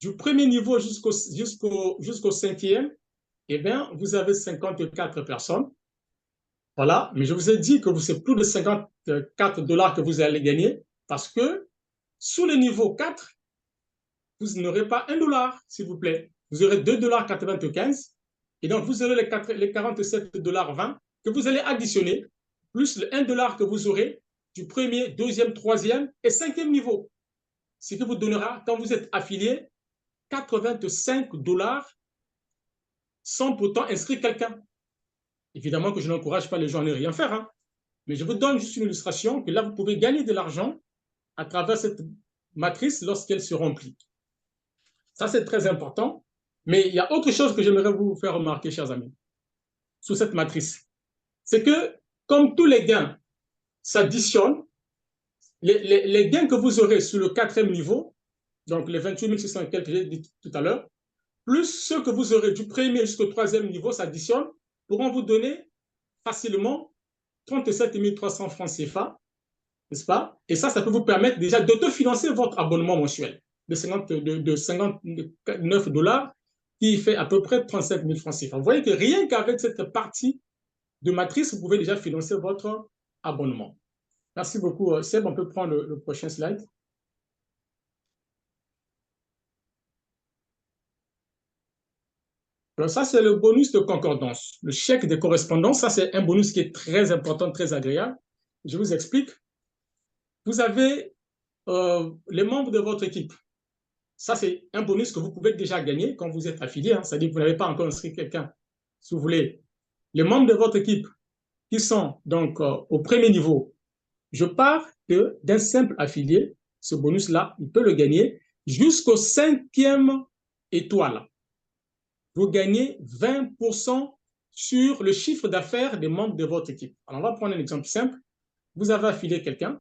du premier niveau jusqu'au 5e, eh bien, vous avez 54 personnes. Voilà, mais je vous ai dit que c'est plus de 54 dollars que vous allez gagner parce que sous le niveau 4, vous n'aurez pas 1 dollar, s'il vous plaît. Vous aurez 2,95 dollars et donc vous aurez les 47,20 dollars que vous allez additionner plus le 1 dollar que vous aurez du premier, deuxième, troisième et 5e niveau. Ce qui vous donnera, quand vous êtes affilié, 85 dollars sans pourtant inscrire quelqu'un. Évidemment que je n'encourage pas les gens à ne rien faire, hein, mais je vous donne juste une illustration que là, vous pouvez gagner de l'argent à travers cette matrice lorsqu'elle se remplit. Ça, c'est très important. Mais il y a autre chose que j'aimerais vous faire remarquer, chers amis, sur cette matrice. C'est que, comme tous les gains s'additionnent, les gains que vous aurez sur le 4e niveau, donc les 28 600 et quelques que j'ai dit tout à l'heure, plus ceux que vous aurez du premier jusqu'au 3e niveau s'additionnent, pourront vous donner facilement 37 300 francs CFA, n'est-ce pas? Et ça peut vous permettre déjà d'autofinancer votre abonnement mensuel de 59 dollars qui fait à peu près 37 000 francs CFA. Vous voyez que rien qu'avec cette partie de matrice, vous pouvez déjà financer votre abonnement. Merci beaucoup, Seb. On peut prendre le prochain slide. Alors ça, c'est le bonus de concordance. Le chèque de correspondance, ça, c'est un bonus qui est très important, très agréable. Je vous explique. Vous avez les membres de votre équipe. Ça, c'est un bonus que vous pouvez déjà gagner quand vous êtes affilié. Hein. C'est-à-dire que vous n'avez pas encore inscrit quelqu'un. Si vous voulez, les membres de votre équipe qui sont donc au premier niveau, je pars d'un simple affilié. Ce bonus-là, il peut le gagner jusqu'au 5e étoile. Vous gagnez 20% sur le chiffre d'affaires des membres de votre équipe. Alors, on va prendre un exemple simple. Vous avez affilié quelqu'un,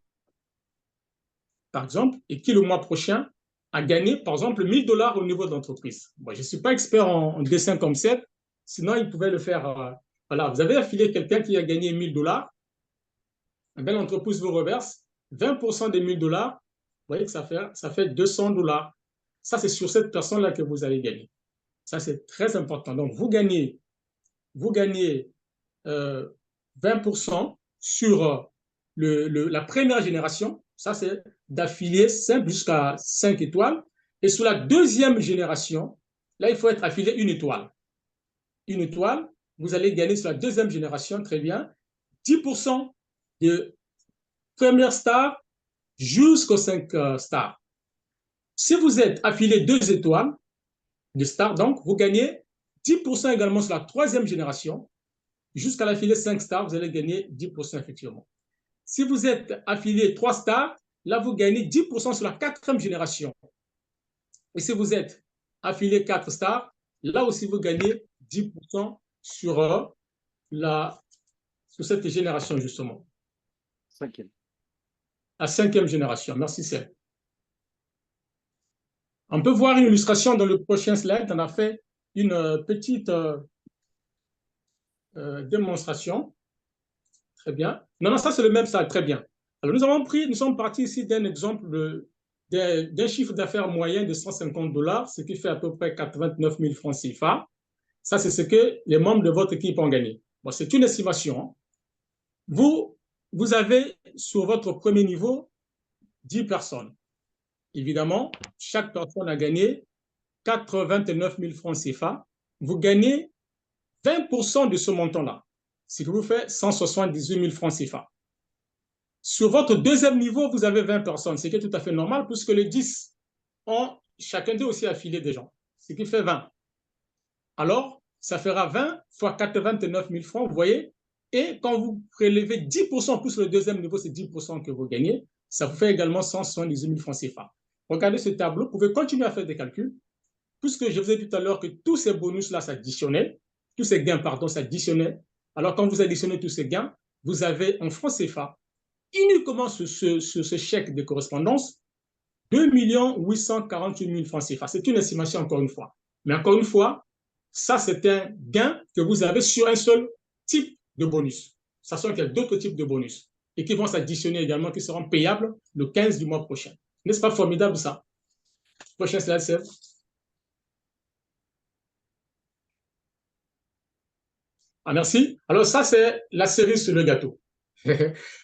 par exemple, et qui le mois prochain a gagné, par exemple, 1 000 dollars au niveau de l'entreprise. Bon, je ne suis pas expert en dessin comme ça, sinon il pouvait le faire. Voilà, vous avez affilié quelqu'un qui a gagné 1 000 dollars, l'entreprise vous reverse 20% des 1 000 dollars, vous voyez que ça fait 200 dollars. Ça, c'est sur cette personne-là que vous allez gagner. Ça, c'est très important. Donc, vous gagnez 20% sur la première génération. Ça, c'est d'affiliés simple jusqu'à 5 étoiles. Et sur la deuxième génération, là, il faut être affilié 1 étoile. 1 étoile, vous allez gagner sur la deuxième génération, très bien, 10% de première star jusqu'aux 5 stars. Si vous êtes affilié 2 étoiles de stars, donc, vous gagnez 10% également sur la troisième génération. Jusqu'à l'affilié 5 stars, vous allez gagner 10% effectivement. Si vous êtes affilié 3 stars, là, vous gagnez 10% sur la 4e génération. Et si vous êtes affilié 4 stars, là aussi, vous gagnez 10% sur, sur cette génération, justement. Cinquième. La cinquième génération. Merci, Seb. On peut voir une illustration dans le prochain slide. On a fait une petite démonstration. Très bien. Non, non, ça, c'est le même slide. Très bien. Alors, nous sommes partis ici d'un exemple d'un chiffre d'affaires moyen de 150 $, ce qui fait à peu près 89 000 francs CFA. Ça, c'est ce que les membres de votre équipe ont gagné. Bon, c'est une estimation. Vous avez sur votre premier niveau 10 personnes. Évidemment, chaque personne a gagné 89 000 francs CFA. Vous gagnez 20% de ce montant-là, ce qui vous fait 178 000 francs CFA. Sur votre deuxième niveau, vous avez 20 personnes, ce qui est tout à fait normal puisque les 10 ont chacun d'eux aussi affilié des gens, ce qui fait 20. Alors, ça fera 20 fois 89 000 francs, vous voyez. Et quand vous prélevez 10%, plus le deuxième niveau, c'est 10% que vous gagnez, ça vous fait également 178 000 francs CFA. Regardez ce tableau, vous pouvez continuer à faire des calculs, puisque je vous ai dit tout à l'heure que tous ces bonus-là s'additionnaient, tous ces gains, pardon, s'additionnaient. Alors, quand vous additionnez tous ces gains, vous avez en francs CFA, uniquement ce chèque de correspondance, 2 848 000 francs CFA. C'est une estimation, encore une fois. Mais encore une fois, ça, c'est un gain que vous avez sur un seul type de bonus. Sachant qu'il y a d'autres types de bonus et qui vont s'additionner également, qui seront payables le 15 du mois prochain. N'est-ce pas formidable, ça? Prochain slide, Seb. Ah, merci. Alors, ça, c'est la cerise sur le gâteau.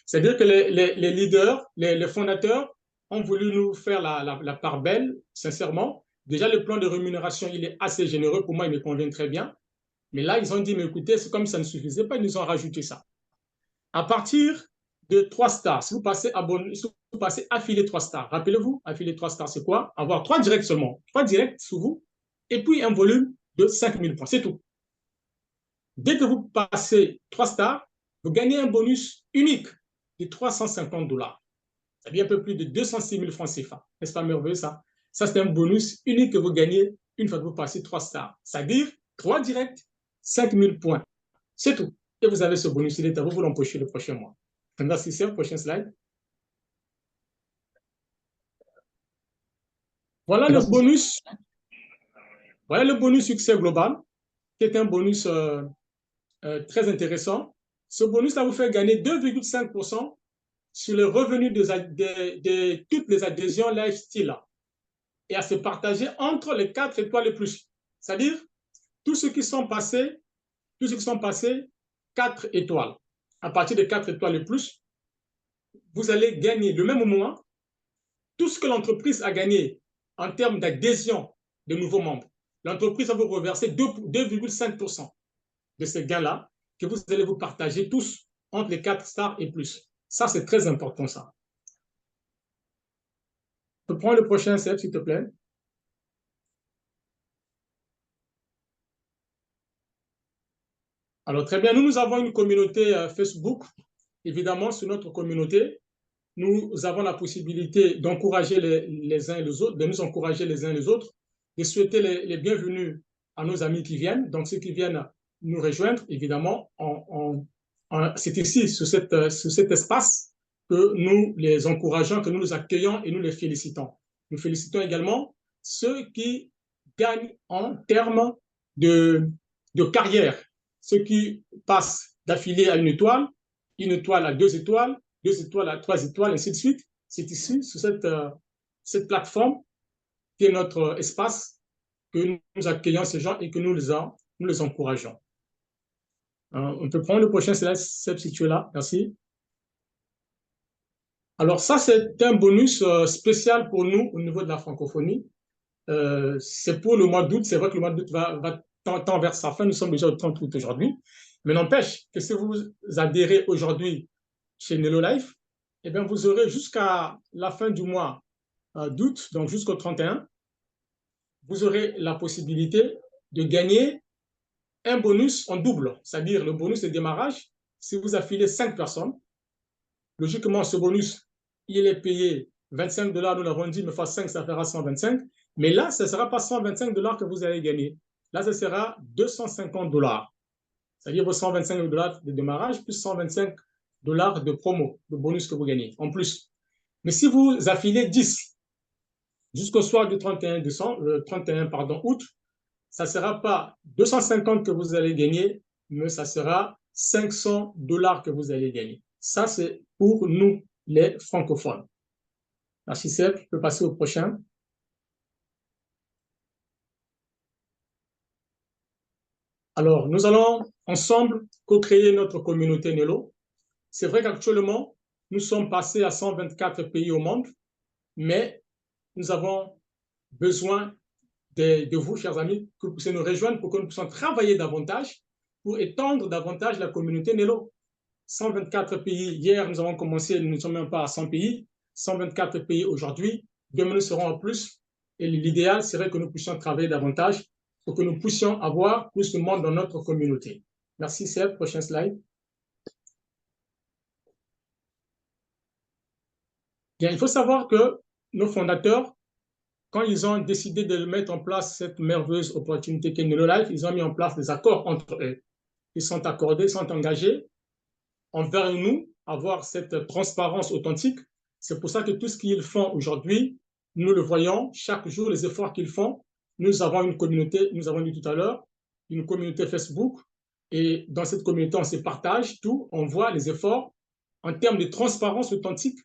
C'est-à-dire que les leaders, les fondateurs ont voulu nous faire la part belle, sincèrement. Déjà, le plan de rémunération, il est assez généreux. Pour moi, il me convient très bien. Mais là, ils ont dit, mais écoutez, c'est comme ça ne suffisait pas, ils nous ont rajouté ça. À partir de 3 stars, si vous passez affilié 3 stars, rappelez-vous, affilié 3 stars, c'est quoi? Avoir 3 directs seulement, 3 directs sous vous, et puis un volume de 5 000 points, c'est tout. Dès que vous passez 3 stars, vous gagnez un bonus unique de 350 $. C'est-à-dire un peu plus de 206 000 francs CFA. N'est-ce pas merveilleux ça? Ça, c'est un bonus unique que vous gagnez une fois que vous passez 3 stars. C'est-à-dire 3 directs, 5 000 points. C'est tout. Et vous avez ce bonus, il est à vous, vous l'empochez le prochain mois. Merci, c'est le prochain slide. Voilà le bonus. Voilà le bonus succès global, qui est un bonus très intéressant. Ce bonus-là vous fait gagner 2,5% sur les revenus de toutes les adhésions lifestyle et à se partager entre les 4 étoiles les plus. C'est-à-dire, tous ceux qui sont passés 4 étoiles. À partir de 4 étoiles les plus, vous allez gagner le même mois tout ce que l'entreprise a gagné en termes d'adhésion de nouveaux membres. L'entreprise va vous reverser 2,5% de ces gains-là que vous allez vous partager tous entre les 4 stars et plus. Ça, c'est très important, ça. Je prends le prochain step, s'il te plaît. Alors, très bien, nous avons une communauté Facebook. Évidemment, sur notre communauté, nous avons la possibilité d'encourager les uns et les autres, de nous encourager les uns et les autres, de souhaiter les bienvenus à nos amis qui viennent. Donc, ceux qui viennent nous rejoindre, évidemment, c'est ici, sur cet espace, que nous les encourageons, que nous les accueillons et nous les félicitons. Nous félicitons également ceux qui gagnent en termes de carrière, ceux qui passent d'affilée à une étoile à 2 étoiles, 2 étoiles à 3 étoiles, ainsi de suite. C'est ici, sur cette plateforme, qui est notre espace, que nous accueillons ces gens et que nous les encourageons. On peut prendre le prochain slide, situé là. Merci. Alors ça, c'est un bonus spécial pour nous au niveau de la francophonie. C'est pour le mois d'août. C'est vrai que le mois d'août va tend vers sa fin. Nous sommes déjà au 30 août aujourd'hui. Mais n'empêche que si vous adhérez aujourd'hui chez Nelo Life, eh bien, vous aurez jusqu'à la fin du mois d'août, donc jusqu'au 31, vous aurez la possibilité de gagner un bonus en double, c'est-à-dire le bonus de démarrage. Si vous affilez 5 personnes, logiquement, ce bonus, il est payé 25 $, nous l'avons dit, mais fois 5, ça fera 125. Mais là, ce ne sera pas 125 $ que vous allez gagner. Là, ce sera 250 $. C'est-à-dire vos 125 $ de démarrage plus 125 $ de promo, de bonus que vous gagnez en plus. Mais si vous affilez 10 jusqu'au soir du 31 août, ça ne sera pas 250 que vous allez gagner, mais ça sera 500 $ que vous allez gagner. Ça, c'est pour nous, les francophones. Merci, Seb. Je peux passer au prochain. Alors, nous allons ensemble co-créer notre communauté Nelo. C'est vrai qu'actuellement, nous sommes passés à 124 pays au monde, mais nous avons besoin de vous, chers amis, que vous puissiez nous rejoindre pour que nous puissions travailler davantage pour étendre davantage la communauté Nelo. 124 pays, hier nous avons commencé, nous ne sommes même pas à 100 pays, 124 pays aujourd'hui, demain nous serons en plus, et l'idéal serait que nous puissions travailler davantage pour que nous puissions avoir plus de monde dans notre communauté. Merci Seb, prochain slide. Bien, il faut savoir que nos fondateurs, quand ils ont décidé de mettre en place cette merveilleuse opportunité qu'est Nelo Life, ils ont mis en place des accords entre eux. Ils sont accordés, sont engagés envers nous, avoir cette transparence authentique. C'est pour ça que tout ce qu'ils font aujourd'hui, nous le voyons chaque jour, les efforts qu'ils font. Nous avons une communauté, nous avons dit tout à l'heure, une communauté Facebook. Et dans cette communauté, on se partage tout, on voit les efforts en termes de transparence authentique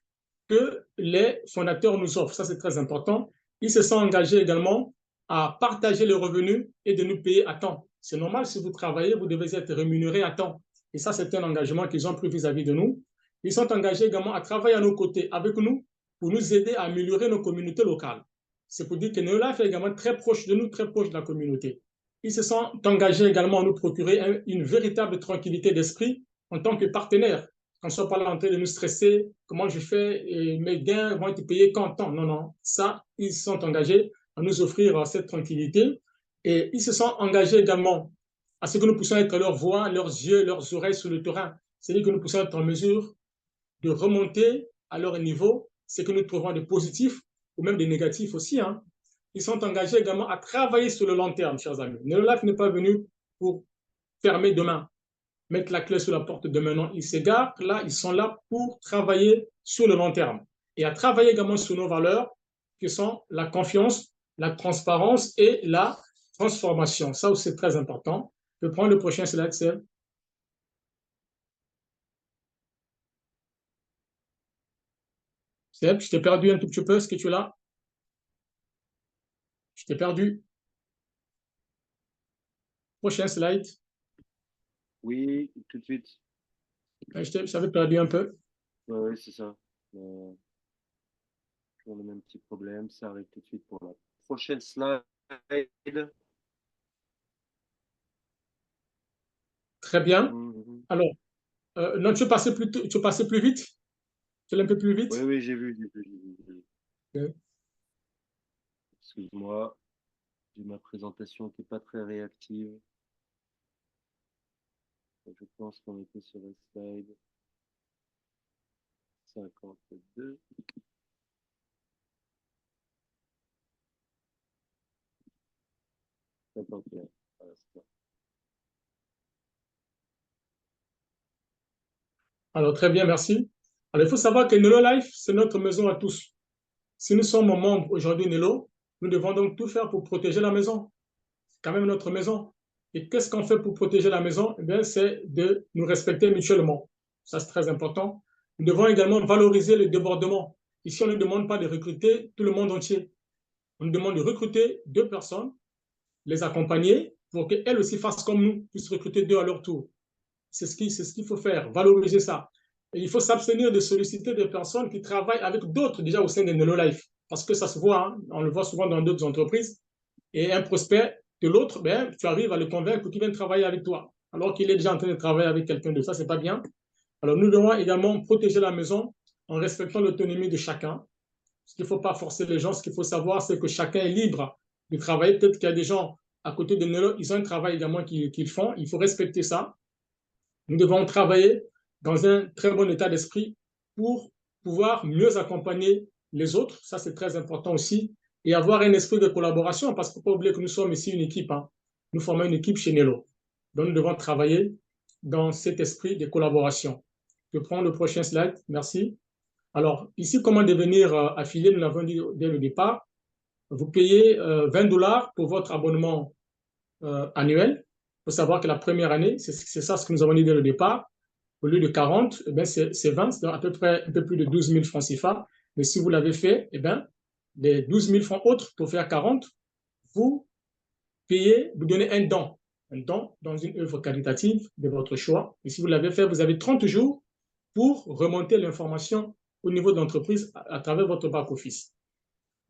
que les fondateurs nous offrent. Ça, c'est très important. Ils se sont engagés également à partager les revenus et de nous payer à temps. C'est normal, si vous travaillez, vous devez être rémunéré à temps. Et ça, c'est un engagement qu'ils ont pris vis-à-vis de nous. Ils sont engagés également à travailler à nos côtés, avec nous, pour nous aider à améliorer nos communautés locales. C'est pour dire que Neolife est également très proche de nous, très proche de la communauté. Ils se sont engagés également à nous procurer une véritable tranquillité d'esprit en tant que partenaires. Qu'on ne soit pas là en train de nous stresser, comment je fais, et mes gains vont être payés quand temps. Non, non. Ça, ils se sont engagés à nous offrir cette tranquillité. Et ils se sont engagés également à ce que nous puissions être leur voix, leurs yeux, leurs oreilles sur le terrain. C'est-à-dire que nous puissions être en mesure de remonter à leur niveau ce que nous trouvons de positif ou même de négatif aussi. Hein. Ils sont engagés également à travailler sur le long terme, chers amis. Neolife n'est pas venu pour fermer demain, mettre la clé sur la porte demain. Non, ils s'égarent. Là, ils sont là pour travailler sur le long terme et à travailler également sur nos valeurs qui sont la confiance, la transparence et la transformation. Ça aussi, c'est très important. Je prends le prochain slide, Seb. Seb, je t'ai perdu un tout petit peu. Est-ce que tu es là? Je t'ai perdu. Prochain slide. Oui, tout de suite. Je t'avais perdu un peu. Oui, c'est ça. Toujours le même petit problème. Ça arrive tout de suite pour la prochaine slide. Très bien. Alors, non, tu veux passer plus vite? Tu es un peu plus vite? Oui, oui, j'ai vu. Okay. Excuse-moi, j'ai ma présentation qui n'est pas très réactive. Je pense qu'on était sur le slide 52. Alors, très bien, merci. Alors, il faut savoir que Nelo Life, c'est notre maison à tous. Si nous sommes membres aujourd'hui Nelo, nous devons donc tout faire pour protéger la maison. C'est quand même notre maison. Et qu'est-ce qu'on fait pour protéger la maison? Eh bien, c'est de nous respecter mutuellement. Ça, c'est très important. Nous devons également valoriser le débordement. Ici, on ne demande pas de recruter tout le monde entier. On nous demande de recruter 2 personnes, les accompagner pour qu'elles aussi fassent comme nous, puissent recruter 2 à leur tour. C'est ce qu'il faut faire, valoriser ça. Et il faut s'abstenir de solliciter des personnes qui travaillent avec d'autres déjà au sein de Nelo Life. Parce que ça se voit, hein, on le voit souvent dans d'autres entreprises. Et un prospect de l'autre, ben, tu arrives à le convaincre qu'il vienne travailler avec toi, alors qu'il est déjà en train de travailler avec quelqu'un d'autre. Ça, c'est pas bien. Alors, nous devons également protéger la maison en respectant l'autonomie de chacun. Ce qu'il ne faut pas forcer les gens, ce qu'il faut savoir, c'est que chacun est libre de travailler. Peut-être qu'il y a des gens à côté de Nelo, ils ont un travail également qu'ils font. Il faut respecter ça. Nous devons travailler dans un très bon état d'esprit pour pouvoir mieux accompagner les autres. Ça, c'est très important aussi. Et avoir un esprit de collaboration, parce qu'il ne faut pas oublier que nous sommes ici une équipe. Hein. nous formons une équipe chez Nello. Donc, nous devons travailler dans cet esprit de collaboration. Je prends le prochain slide. Merci. Alors, ici, comment devenir affilié? Nous l'avons dit dès le départ. Vous payez 20 dollars pour votre abonnement annuel. Il faut savoir que la première année, c'est ça ce que nous avons dit dès le départ. Au lieu de 40, eh c'est 20, c'est à peu près un peu plus de 12 000 francs CFA. Mais si vous l'avez fait, eh bien, les 12 000 francs autres pour faire 40, vous payez, vous donnez un don dans une œuvre caritative de votre choix. Et si vous l'avez fait, vous avez 30 jours pour remonter l'information au niveau de l'entreprise à travers votre back-office.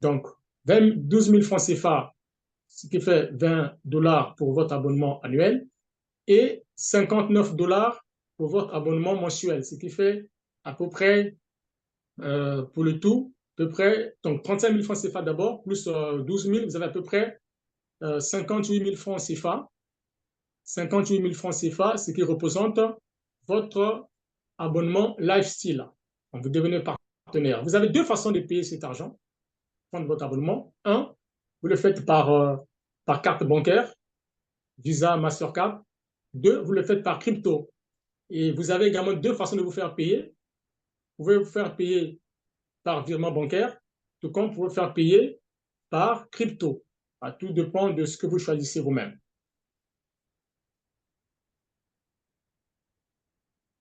Donc, 12 000 francs CFA, ce qui fait 20 dollars pour votre abonnement annuel, et 59 dollars pour votre abonnement mensuel, ce qui fait à peu près, pour le tout, à peu près, donc 35 000 francs CFA d'abord, plus 12 000, vous avez à peu près 58 000 francs CFA. 58 000 francs CFA, ce qui représente votre abonnement lifestyle. Donc, vous devenez partenaire. Vous avez deux façons de payer cet argent, prendre votre abonnement. Un, vous le faites par carte bancaire, Visa, Mastercard. Deux, vous le faites par crypto. Et vous avez également deux façons de vous faire payer. Vous pouvez vous faire payer par virement bancaire, tout comme vous pouvez vous faire payer par crypto. Tout dépend de ce que vous choisissez vous-même.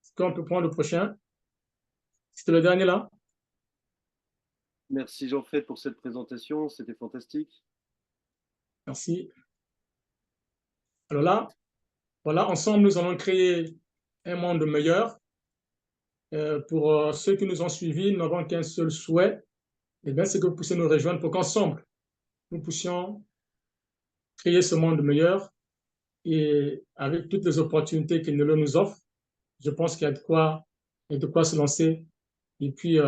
Est-ce qu'on peut prendre le prochain? C'était le dernier là? Merci Jean-Fred pour cette présentation, c'était fantastique. Merci. Alors là, voilà, ensemble, nous allons créer un monde meilleur. Pour ceux qui nous ont suivis, nous n'avons qu'un seul souhait, et bien, c'est que vous puissiez nous rejoindre pour qu'ensemble, nous puissions créer ce monde meilleur et avec toutes les opportunités qu'il nous offre, je pense qu'il y a de quoi se lancer et puis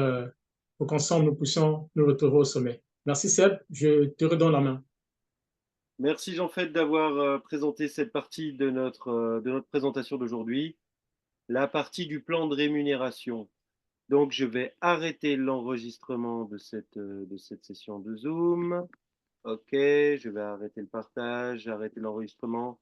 pour qu'ensemble, nous puissions nous retrouver au sommet. Merci Seb, je te redonne la main. Merci Jean-Fred d'avoir présenté cette partie de notre présentation d'aujourd'hui, la partie du plan de rémunération. Donc, je vais arrêter l'enregistrement de cette session de Zoom. OK, je vais arrêter le partage, arrêter l'enregistrement.